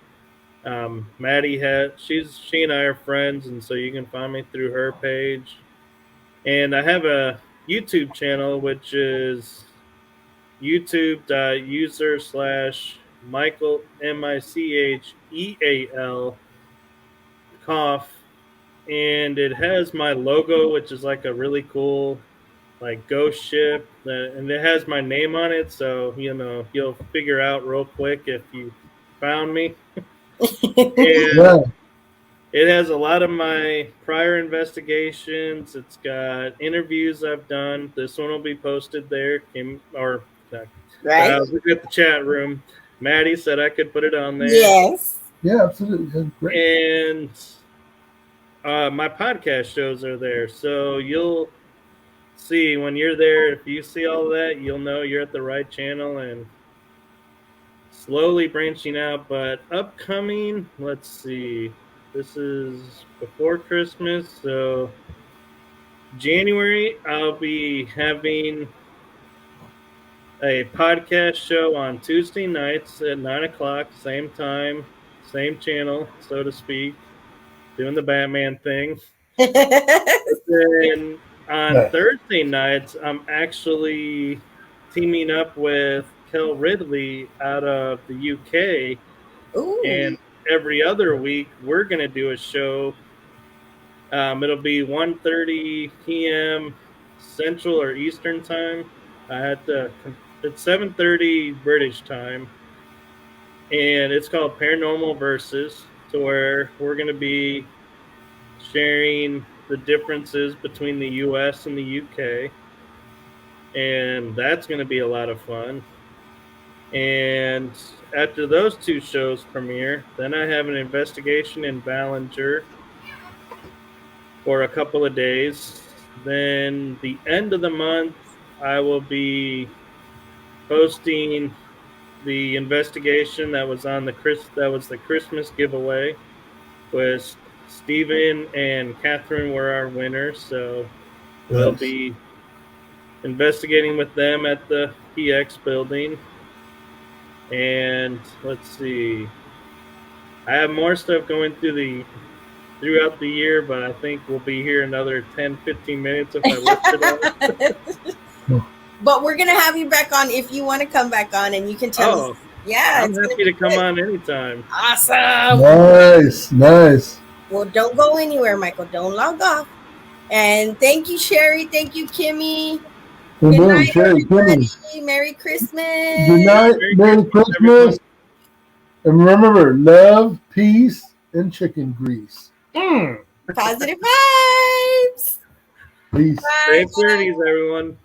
Maddie she and I are friends, and so you can find me through her page. And I have a YouTube channel, which is youtube.user/Michael Micheal Kopf, and it has my logo, which is like a really cool like ghost ship, and it has my name on it, so you'll figure out real quick if you found me. And it has a lot of my prior investigations. It's got interviews I've done. This one will be posted there. I was looking at the chat room. Maddie said I could put it on there. Yes. Yeah, absolutely. That's great. And my podcast shows are there, so you'll see when you're there. If you see all that, you'll know you're at the right channel, and slowly branching out. But upcoming, let's see, this is before Christmas, so January I'll be having a podcast show on Tuesday nights at 9:00, same time, same channel, so to speak, doing the Batman thing. Then on Thursday nights, I'm actually teaming up with Kel Ridley out of the UK. Ooh. And every other week, we're going to do a show. It'll be 1:30 p.m. Central or Eastern time. It's 7:30 British time. and it's called Paranormal Versus, to where we're going to be sharing the differences between the U.S. and the U.K., and that's going to be a lot of fun. And after those two shows premiere, then I have an investigation in Ballinger for a couple of days. Then the end of the month, I will be hosting the investigation that was on the Christmas giveaway, with Stephen and Catherine were our winners. So we'll be investigating with them at the PX building. And let's see, I have more stuff going throughout the year, but I think we'll be here another 10-15 minutes if I list it all. But we're gonna have you back on if you want to come back on, and you can tell us. Yeah, I'm happy to come on anytime. Awesome. Nice. Well, don't go anywhere, Michael. Don't log off. And thank you, Sherry. Thank you, Kimmy. Good night, Sherry, everybody. Kimmy. Merry Christmas. Good night. Merry Christmas. And remember, love, peace, and chicken grease. Positive vibes. Peace. Safe journeys, everyone.